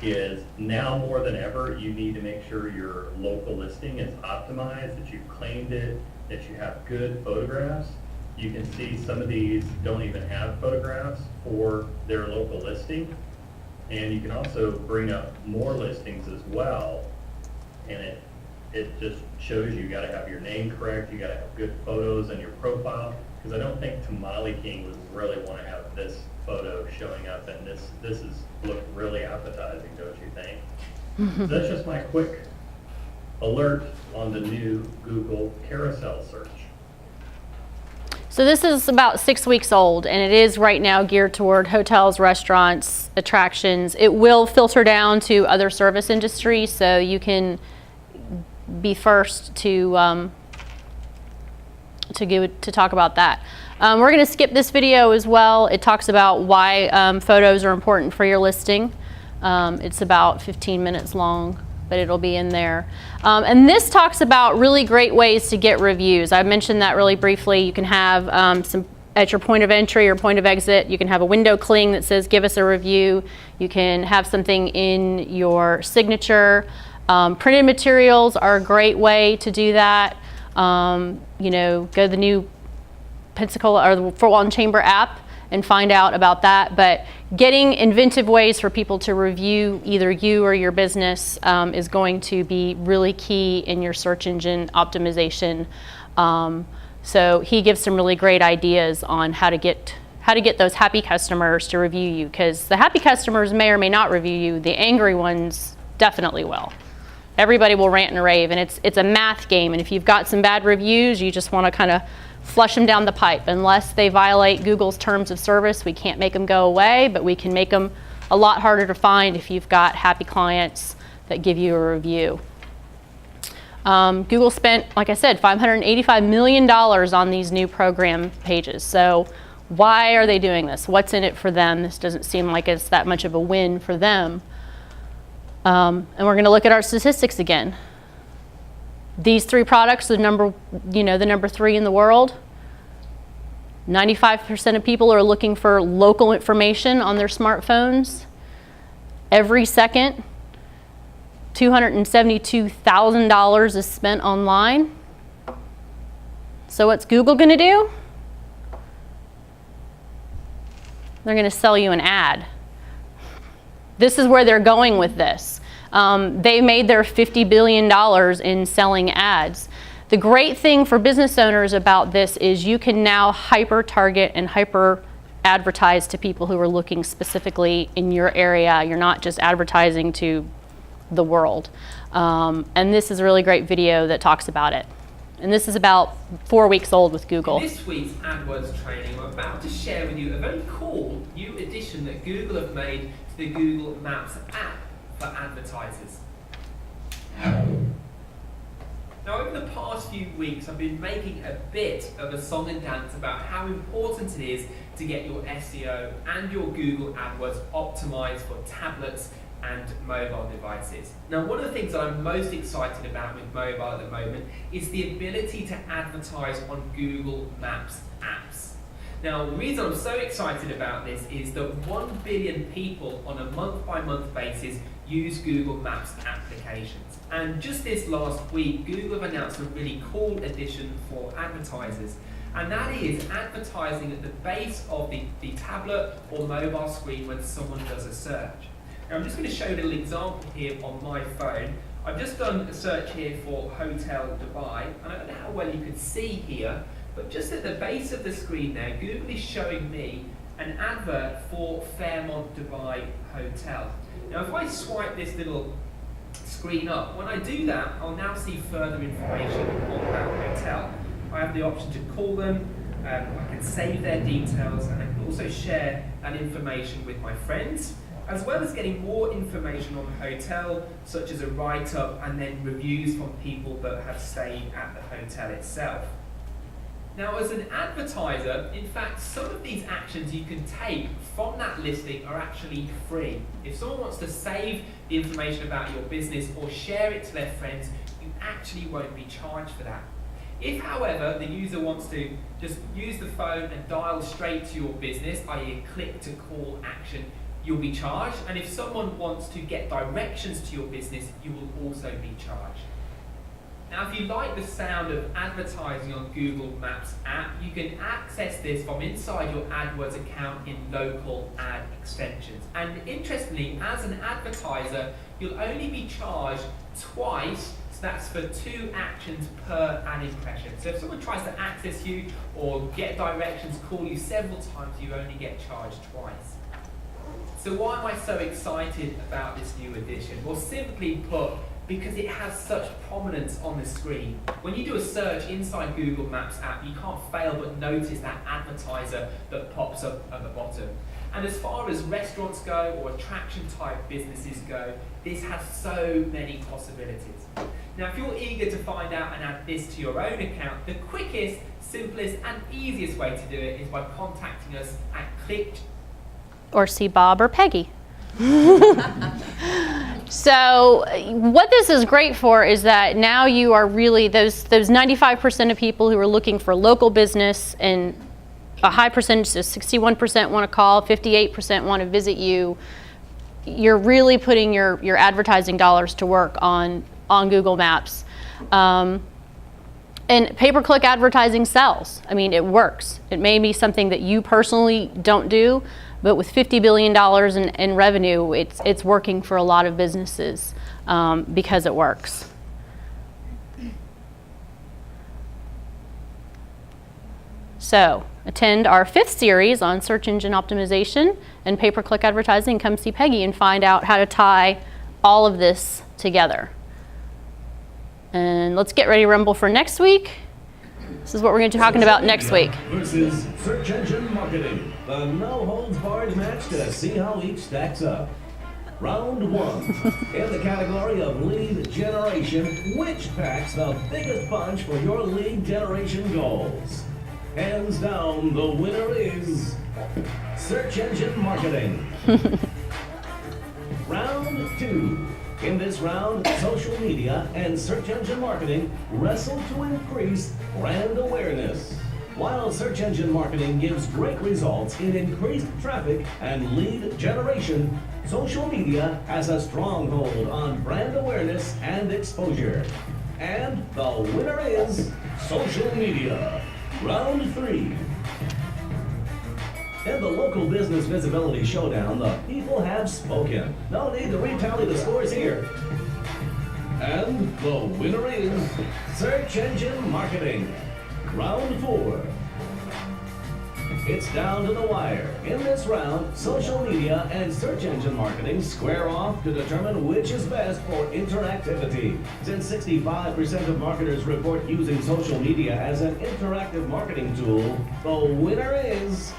is now more than ever, you need to make sure your local listing is optimized, that you've claimed it, that you have good photographs. You can see some of these don't even have photographs for their local listing. And you can also bring up more listings as well. And it just shows you got to have your name correct, you got to have good photos in your profile, because I don't think Tamale King would really want to have this photo showing up, and this is look really appetizing, don't you think? So that's just my quick alert on the new Google carousel search. So this is about 6 weeks old, and it is right now geared toward hotels, restaurants, attractions. It will filter down to other service industries, so you can be first to talk about that. We're going to skip this video as well. It talks about why photos are important for your listing. It's about 15 minutes long, but it'll be in there. And this talks about really great ways to get reviews. I mentioned that really briefly. You can have some at your point of entry or point of exit. You can have a window cling that says give us a review. You can have something in your signature. Printed materials are a great way to do that. You know, go to the new Pensacola or the Fort Walton Chamber app and find out about that. But getting inventive ways for people to review either you or your business is going to be really key in your search engine optimization. So he gives some really great ideas on how to get those happy customers to review you, because the happy customers may or may not review you. The angry ones definitely will. Everybody will rant and rave, and it's a math game. And if you've got some bad reviews, you just want to kind of flush them down the pipe. Unless they violate Google's terms of service, we can't make them go away, but we can make them a lot harder to find if you've got happy clients that give you a review. Google spent, like I said, $585 million on these new program pages. So why are they doing this? What's in it for them? This doesn't seem like it's that much of a win for them. And we're going to look at our statistics again. These three products are the number 3 in the world. 95% of people are looking for local information on their smartphones. Every second, $272,000 is spent online. So what's Google going to do? They're going to sell you an ad. This is where they're going with this. They made their $50 billion in selling ads. The great thing for business owners about this is you can now hyper-target and hyper-advertise to people who are looking specifically in your area. You're not just advertising to the world. And this is a really great video that talks about it. And this is about 4 weeks old with Google. In this week's AdWords training, I'm about to share with you a very cool new addition that Google have made to the Google Maps app for advertisers. Now, over the past few weeks, I've been making a bit of a song and dance about how important it is to get your SEO and your Google AdWords optimized for tablets and mobile devices. Now, one of the things that I'm most excited about with mobile at the moment is the ability to advertise on Google Maps apps. Now, the reason I'm so excited about this is that 1 billion people on a month-by-month basis use Google Maps applications. And just this last week, Google have announced a really cool addition for advertisers, and that is advertising at the base of the tablet or mobile screen when someone does a search. Now, I'm just going to show you a little example here on my phone. I've just done a search here for Hotel Dubai, and I don't know how well you can see here, but just at the base of the screen there, Google is showing me an advert for Fairmont Dubai Hotel. Now, if I swipe this little screen up, when I do that, I'll now see further information on that hotel. I have the option to call them, I can save their details, and I can also share that information with my friends, as well as getting more information on the hotel, such as a write-up and then reviews from people that have stayed at the hotel itself. Now, as an advertiser, in fact, some of these actions you can take from that listing are actually free. If someone wants to save the information about your business or share it to their friends, you actually won't be charged for that. If, however, the user wants to just use the phone and dial straight to your business, i.e. a click-to-call action, you'll be charged. And if someone wants to get directions to your business, you will also be charged. Now, if you like the sound of advertising on Google Maps app, you can access this from inside your AdWords account in local ad extensions. And interestingly, as an advertiser, you'll only be charged twice. So that's for 2 actions per ad impression. So if someone tries to access you or get directions, call you several times, you only get charged twice. So why am I so excited about this new addition? Well, simply put, because it has such prominence on the screen. When you do a search inside Google Maps app, you can't fail but notice that advertiser that pops up at the bottom. And as far as restaurants go or attraction type businesses go, this has so many possibilities. Now, if you're eager to find out and add this to your own account, the quickest, simplest and easiest way to do it is by contacting us at click or see Bob or Peggy. So what this is great for is that now you are really those 95% of people who are looking for local business, and a high percentage, so 61% want to call, 58% want to visit you. You're really putting your advertising dollars to work on Google Maps. And pay-per-click advertising sells. I mean, it works. It may be something that you personally don't do, but with $50 billion in revenue, it's working for a lot of businesses because it works. So attend our 5th series on search engine optimization and pay-per-click advertising. Come see Peggy and find out how to tie all of this together. And let's get ready to rumble for next week. This is what we're going to be talking about next week. Versus search engine marketing. The no-holds-barred match to see how each stacks up. Round 1. In the category of lead generation, which packs the biggest punch for your lead generation goals? Hands down, the winner is search engine marketing. Round 2. In this round, social media and search engine marketing wrestle to increase brand awareness. While search engine marketing gives great results in increased traffic and lead generation, social media has a stronghold on brand awareness and exposure. And the winner is social media. Round 3. In the local business visibility showdown, the people have spoken. No need to retally the scores here. And the winner is search engine marketing. Round 4. It's down to the wire. In this round, social media and search engine marketing square off to determine which is best for interactivity. Since 65% of marketers report using social media as an interactive marketing tool, the winner is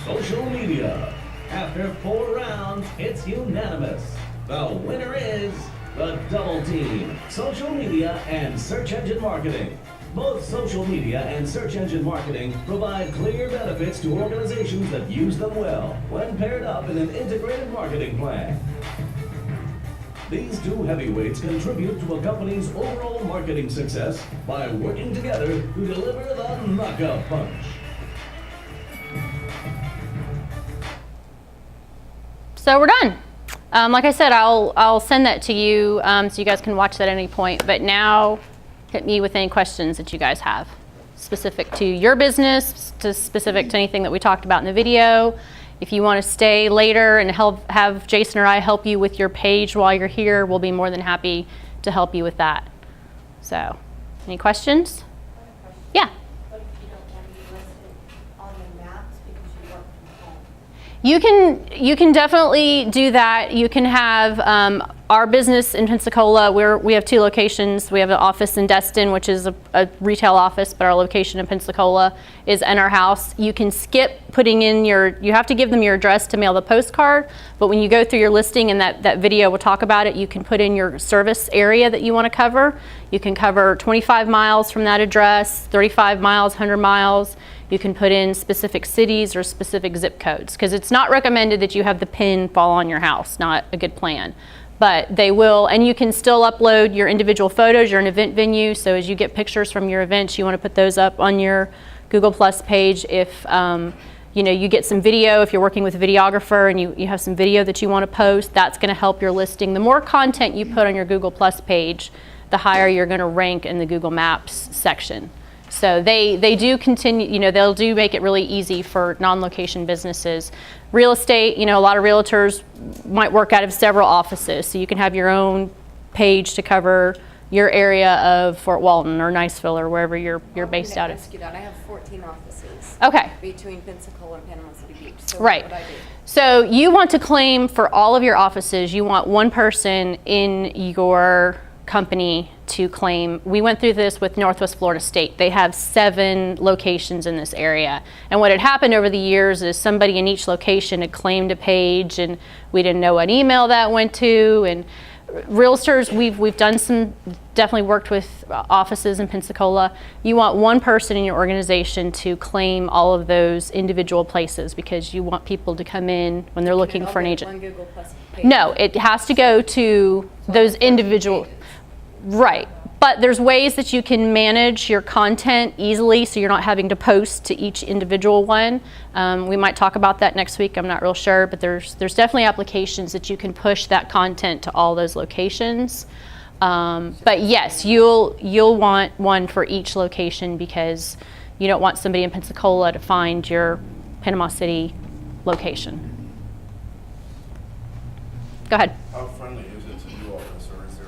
social media. After 4 rounds, it's unanimous. The winner is the double team, social media and search engine marketing. Both social media and search engine marketing provide clear benefits to organizations that use them well when paired up in an integrated marketing plan. These 2 heavyweights contribute to a company's overall marketing success by working together to deliver the knockout punch. So we're done. Like I said, I'll send that to you so you guys can watch that at any point. But now, hit me with any questions that you guys have, specific to your business, specific to anything that we talked about in the video. If you want to stay later and have Jason or I help you with your page while you're here, we'll be more than happy to help you with that. So, any questions? Yeah. What if you don't want to be listed on the maps because you work from home? You can definitely do that. You can have our business in Pensacola, we have 2 locations. We have an office in Destin, which is a retail office, but our location in Pensacola is in our house. You can skip putting in you have to give them your address to mail the postcard, but when you go through your listing, and that video will talk about it, you can put in your service area that you want to cover. You can cover 25 miles from that address, 35 miles, 100 miles. You can put in specific cities or specific zip codes, because it's not recommended that you have the pin fall on your house. Not a good plan. But they will, and you can still upload your individual photos. You're an event venue, so as you get pictures from your events, you want to put those up on your Google Plus page. If you get some video, if you're working with a videographer and you have some video that you want to post, that's going to help your listing. The more content you put on your Google Plus page, the higher you're going to rank in the Google Maps section. So they do continue, they'll do make it really easy for non-location businesses. Real estate, a lot of realtors might work out of several offices, so you can have your own page to cover your area of Fort Walton or Niceville or wherever you're based out of. I have 14 offices. Okay. Between Pensacola and Panama City Beach. So right. What would I do? So you want to claim for all of your offices, you want one person in your company to claim. We went through this with Northwest Florida State. They have 7 locations in this area. And what had happened over the years is somebody in each location had claimed a page, and we didn't know what email that went to. And realtors, we've done some, definitely worked with offices in Pensacola. You want one person in your organization to claim all of those individual places, because you want people to come in when they're looking for an agent. One Google Plus page. No, it has to go to those individual. Right, but there's ways that you can manage your content easily, so you're not having to post to each individual one. We might talk about that next week. I'm not real sure, but there's definitely applications that you can push that content to all those locations. But yes, you'll want one for each location, because you don't want somebody in Pensacola to find your Panama City location. Go ahead. How friendly is it to new office, or is there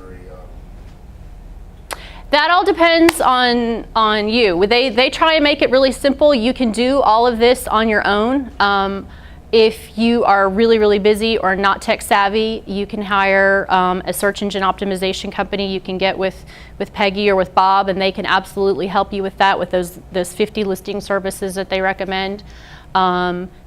That all depends on you. They try and make it really simple. You can do all of this on your own. If you are really, really busy or not tech savvy, you can hire a search engine optimization company. You can get with Peggy or with Bob, and they can absolutely help you with that, with those 50 listing services that they recommend.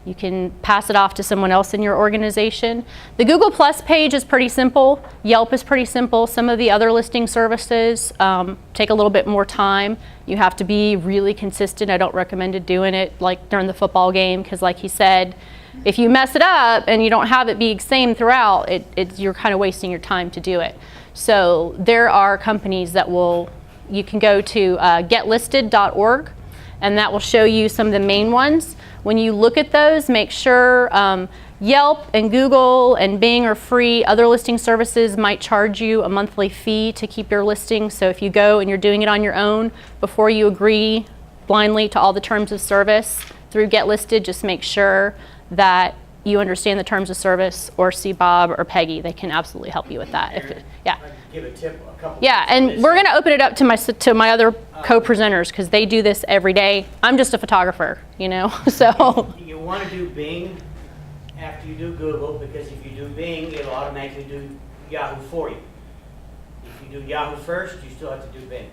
You can pass it off to someone else in your organization. The Google Plus page is pretty simple. Yelp is pretty simple. Some of the other listing services take a little bit more time. You have to be really consistent. I don't recommend doing it like during the football game, because like he said, if you mess it up and you don't have it be the same throughout, you're kind of wasting your time to do it. So there are companies that you can go to getlisted.org, and that will show you some of the main ones. When you look at those, make sure Yelp and Google and Bing are free. Other listing services might charge you a monthly fee to keep your listing. So if you go and you're doing it on your own, before you agree blindly to all the terms of service through Get Listed, just make sure that you understand the terms of service, or see Bob or Peggy. They can absolutely help you with that. Yeah. Give a tip, a couple. Yeah, and we're going to open it up to my other co-presenters, because they do this every day. I'm just a photographer, so. You want to do Bing after you do Google, because if you do Bing, it'll automatically do Yahoo for you. If you do Yahoo first, you still have to do Bing.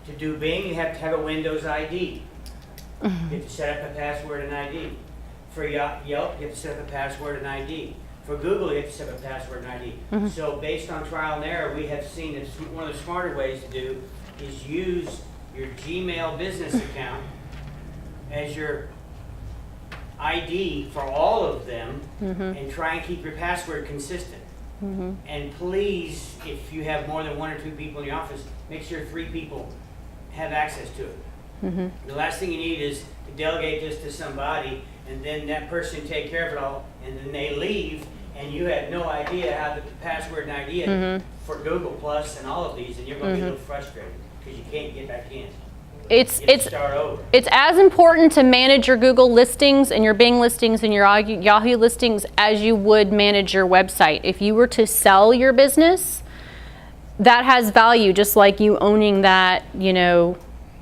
To do Bing, you have to have a Windows ID. You have to set up a password and ID. For Yelp, you have to set up a password and ID. For Google, you have to set up a password and ID. So based on trial and error, we have seen that one of the smarter ways to do is use your Gmail business account as your ID for all of them, and try and keep your password consistent. And please, if you have more than 1 or 2 people in the office, make sure 3 people have access to it. The last thing you need is to delegate this to somebody, and then that person take care of it all, and then they leave, and you have no idea how the password and ID for Google Plus and all of these, and you're going to be a little frustrated because you can't get back in. It's as important to manage your Google listings and your Bing listings and your Yahoo listings as you would manage your website. If you were to sell your business, that has value, just like you owning that,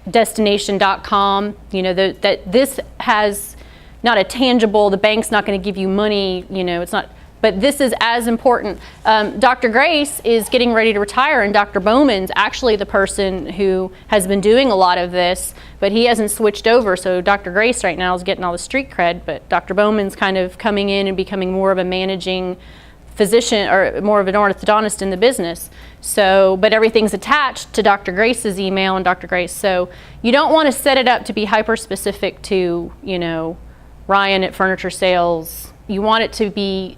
destination.com, that this has not a tangible, the bank's not going to give you money, it's not but this is as important. Dr. Grace is getting ready to retire, and Dr. Bowman's actually the person who has been doing a lot of this, but he hasn't switched over. So Dr. Grace right now is getting all the street cred, but Dr. Bowman's kind of coming in and becoming more of a managing physician or more of an orthodontist in the business. So, but everything's attached to Dr. Grace's email and Dr. Grace. So you don't want to set it up to be hyper specific to, you know, Ryan at Furniture Sales. You want it to be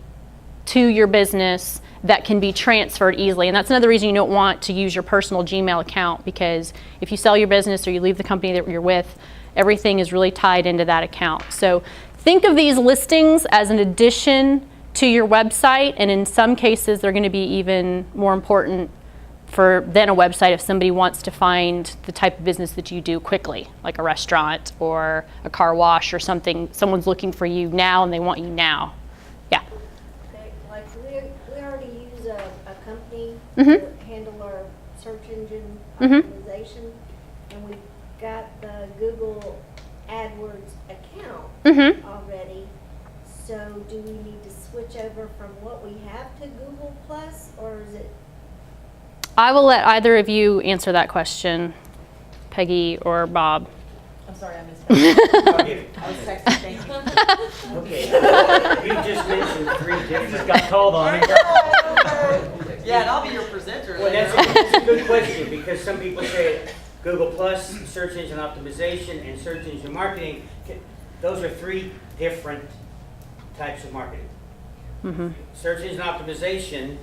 to your business that can be transferred easily. And that's another reason you don't want to use your personal Gmail account, because if you sell your business or you leave the company that you're with, everything is really tied into that account. So think of these listings as an addition to your website, and in some cases they're going to be even more important than a website if somebody wants to find the type of business that you do quickly, like a restaurant or a car wash or something. Someone's looking for you now and they want you now. Yeah. Like we already use a company Mhm. to handle our search engine Mhm. optimization, and we've got the Google AdWords account Mhm. already. So do we need to switch over from what we have to Google Plus, or is it? I will let either of you answer that question, Peggy or Bob. I'm sorry, I missed that. Okay. I was texting, thank you. Okay, you just mentioned 3 different. Just got called on. Yeah, and I'll be your presenter. Well, that's a good question, because some people say Google Plus, search engine optimization, and search engine marketing. Those are 3 different types of marketing. Mm-hmm. Search engine optimization,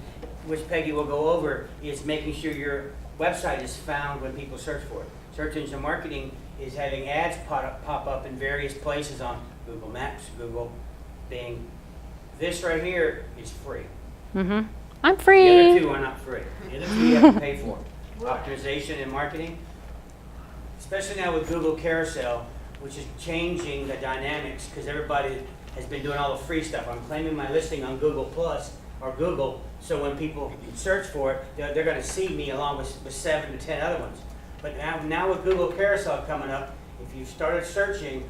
which Peggy will go over, is making sure your website is found when people search for it. Search engine marketing is having ads pop up in various places on Google Maps, Google, Bing. This right here is free. Mm-hmm. I'm free. The other 2 are not free. The other 2 you have to pay for. Optimization and marketing, especially now with Google Carousel, which is changing the dynamics, because everybody has been doing all the free stuff. I'm claiming my listing on Google Plus or Google, so when people search for it, they're going to see me along with 7 to 10 other ones. But now with Google Carousel coming up, if you started searching,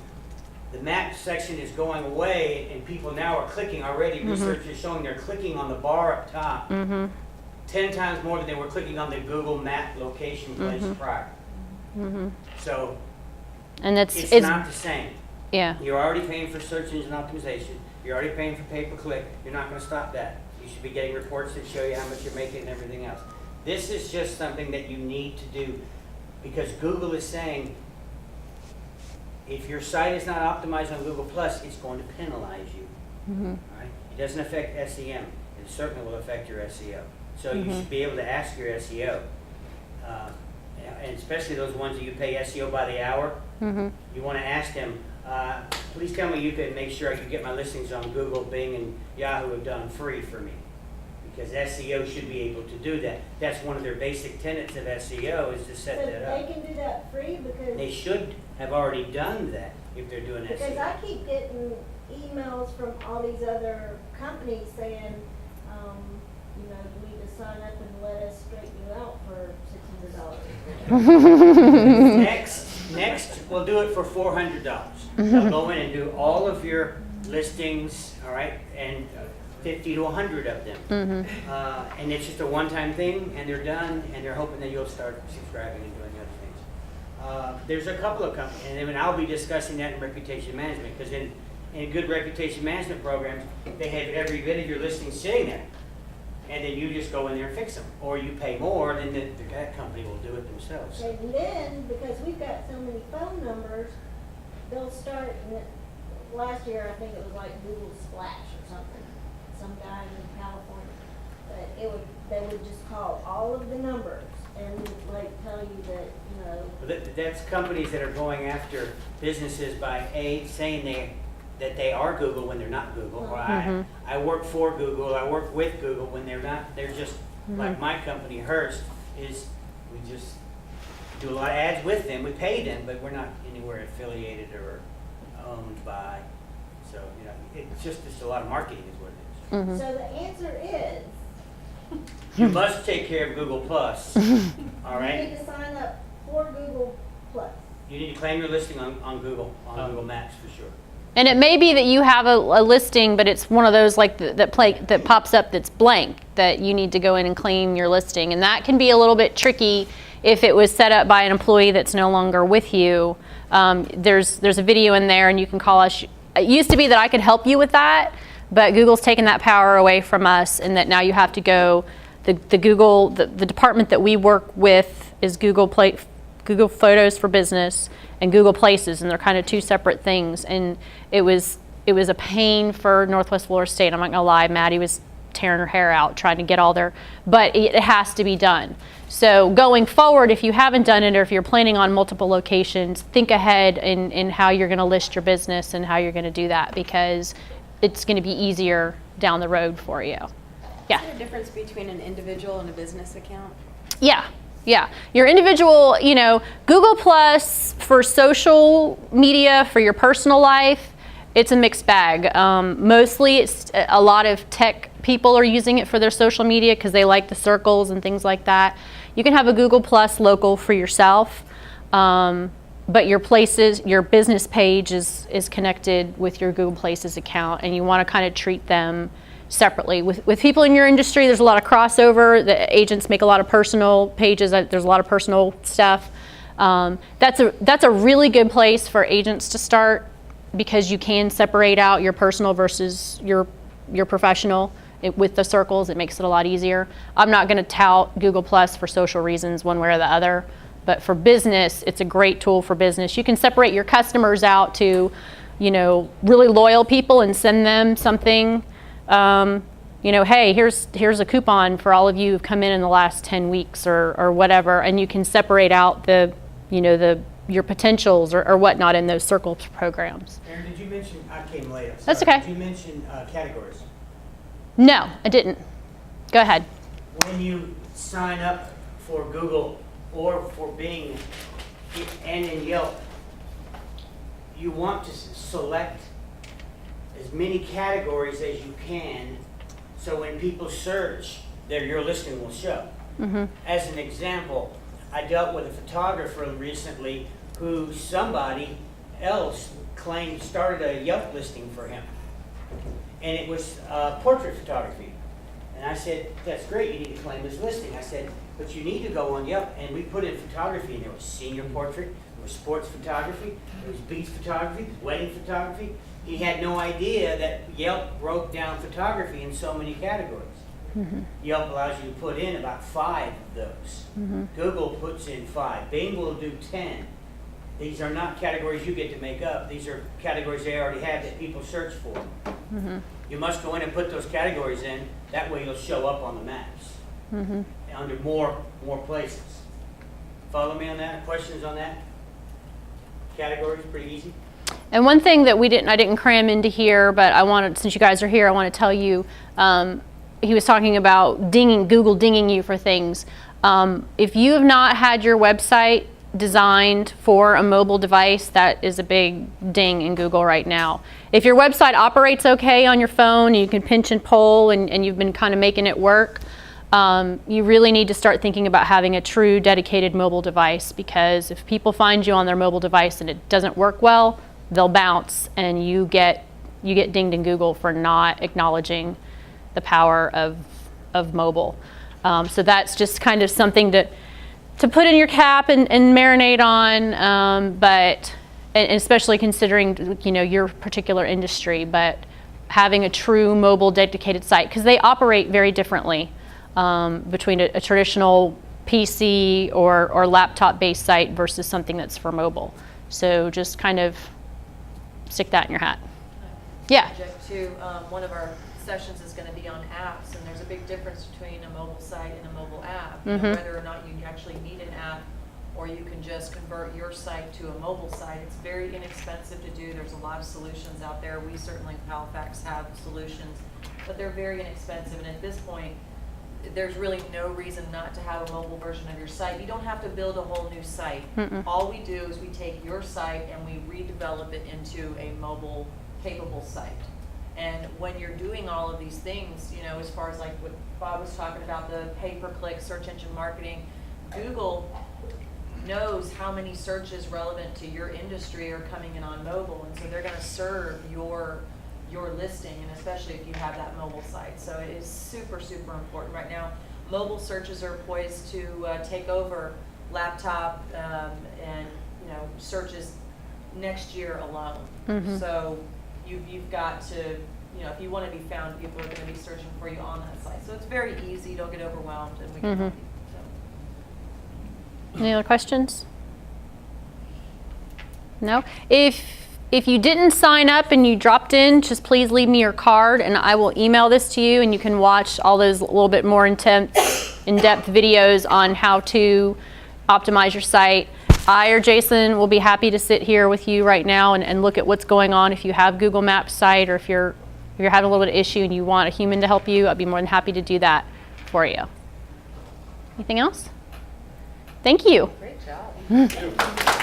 the map section is going away, and people now are clicking already. Mm-hmm. Research is showing they're clicking on the bar up top 10 times more than they were clicking on the Google map location place prior. Mm-hmm. So And it's not the same. Yeah. You're already paying for search engine optimization. You're already paying for pay-per-click. You're not going to stop that. You should be getting reports that show you how much you're making and everything else. This is just something that you need to do, because Google is saying if your site is not optimized on Google Plus, it's going to penalize you. Mm-hmm. All right? It doesn't affect SEM. It certainly will affect your SEO. So Mm-hmm. you should be able to ask your SEO, and especially those ones that you pay SEO by the hour. Mm-hmm. You want to ask them, please tell me you can make sure I can get my listings on Google, Bing, and Yahoo have done free for me. Because SEO should be able to do that. That's one of their basic tenets of SEO, is to set So that up. they can do that free because. They should have already done that if they're doing Because SEO. I keep getting emails from all these other companies saying, you know, you need to sign up and let us straighten you out for $600. Next, we'll do it for $400. They'll go in and do all of your listings, all right, and 50 to 100 of them. Mm-hmm. And it's just a one-time thing, and they're done, and they're hoping that you'll start subscribing and doing other things. There's a couple of companies, and then I'll be discussing that in reputation management, because in good reputation management programs, they have every bit of your listings sitting there. And then you just go in there and fix them. Or you pay more, then that company will do it themselves. And then, because we've got so many phone numbers, they'll start, last year I think it was like Google Splash or something, some guy in California. But they would just call all of the numbers and like tell you that, you know. That's companies that are going after businesses by saying that they are Google when they're not Google. Or I work for Google, I work with Google when they're not. They're just like my company, Hearst, is we just do a lot of ads with them. We pay them, but we're not anywhere affiliated or owned by. So, you know, it's a lot of marketing is what it is. So the answer is. You must take care of Google Plus. All right? You need to sign up for Google Plus. You need to claim your listing on Google, on Google Maps for sure. And it may be that you have a listing, but it's one of those like that pops up that's blank, that you need to go in and claim your listing. And that can be a little bit tricky if it was set up by an employee that's no longer with you. There's a video in there, and you can call us. It used to be that I could help you with that, but Google's taken that power away from us, and that now you have to go. The department that we work with is Google Photos for Business and Google Places, and they're kind of two separate things. And it was a pain for Northwest Florida State. I'm not gonna lie, Maddie was tearing her hair out trying to get all their, but it has to be done. So going forward, if you haven't done it, or if you're planning on multiple locations, think ahead in how you're gonna list your business and how you're gonna do that, because it's gonna be easier down the road for you. Yeah. Is there a difference between an individual and a business account? Yeah. Your individual, Google Plus for social media, for your personal life, it's a mixed bag. Mostly it's a lot of tech people are using it for their social media because they like the circles and things like that. You can have a Google Plus local for yourself, but your business page is connected with your Google Places account, and you want to kind of treat them separately. With people in your industry, there's a lot of crossover. The agents make a lot of personal pages. There's a lot of personal stuff. That's a really good place for agents to start, because you can separate out your personal versus your professional. With the circles, it makes it a lot easier. I'm not going to tout Google Plus for social reasons one way or the other, but for business, it's a great tool for business. You can separate your customers out to, really loyal people and send them something. Hey, here's a coupon for all of you who've come in the last 10 weeks or whatever, and you can separate out your potentials or whatnot in those circle programs. Aaron, did you mention, I came late. That's okay. Did you mention categories? No, I didn't. Go ahead. When you sign up for Google or for Bing and in Yelp, you want to select as many categories as you can, so when people search, your listing will show. Mm-hmm. As an example, I dealt with a photographer recently who somebody else claimed started a Yelp listing for him, and it was portrait photography. And I said, that's great, you need to claim this listing. I said, but you need to go on Yelp, and we put in photography, and there was senior portrait, there was sports photography, there was beach photography, there was wedding photography. He had no idea that Yelp broke down photography in so many categories. Mm-hmm. Yelp allows you to put in about 5 of those. Mm-hmm. Google puts in 5. Bing will do 10. These are not categories you get to make up. These are categories they already have that people search for. Mm-hmm. You must go in and put those categories in. That way you'll show up on the maps Mm-hmm. under more places. Follow me on that? Questions on that? Categories, pretty easy. And one thing that I didn't cram into here, but I wanted, since you guys are here, I want to tell you, he was talking about Google dinging you for things. If you have not had your website designed for a mobile device, that is a big ding in Google right now. If your website operates okay on your phone, you can pinch and pull, and you've been kind of making it work, you really need to start thinking about having a true dedicated mobile device, because if people find you on their mobile device and it doesn't work well, they'll bounce, and you get dinged in Google for not acknowledging the power of mobile. So that's just kind of something to put in your cap and marinate on, but and especially considering your particular industry. But having a true mobile dedicated site, because they operate very differently between a traditional PC or laptop-based site versus something that's for mobile. So just kind of stick that in your hat. Yeah. To one of our sessions is going to be on apps, and there's a big difference between a mobile site and a mobile app. Mm-hmm. Whether or not you actually need an app, or you can just convert your site to a mobile site. It's very inexpensive to do. There's a lot of solutions out there. We certainly in Halifax have solutions, but they're very inexpensive. And at this point, there's really no reason not to have a mobile version of your site. You don't have to build a whole new site. Mm-mm. All we do is we take your site and we redevelop it into a mobile capable site. And when you're doing all of these things, as far as like what Bob was talking about, the pay-per-click search engine marketing, Google knows how many searches relevant to your industry are coming in on mobile, and so they're going to serve your listing, and especially if you have that mobile site. So it is super, super important right now. Mobile searches are poised to take over laptop and searches next year alone. Mhm. So you've got to, if you want to be found, people are going to be searching for you on that site. So it's very easy. Don't get overwhelmed, and we can help you. Any other questions? No? If you didn't sign up and you dropped in, just please leave me your card and I will email this to you, and you can watch all those a little bit more in-depth videos on how to optimize your site. I or Jason will be happy to sit here with you right now and look at what's going on. If you have Google Maps site, or if you're having a little bit of issue and you want a human to help you, I'd be more than happy to do that for you. Anything else? Thank you. Great job.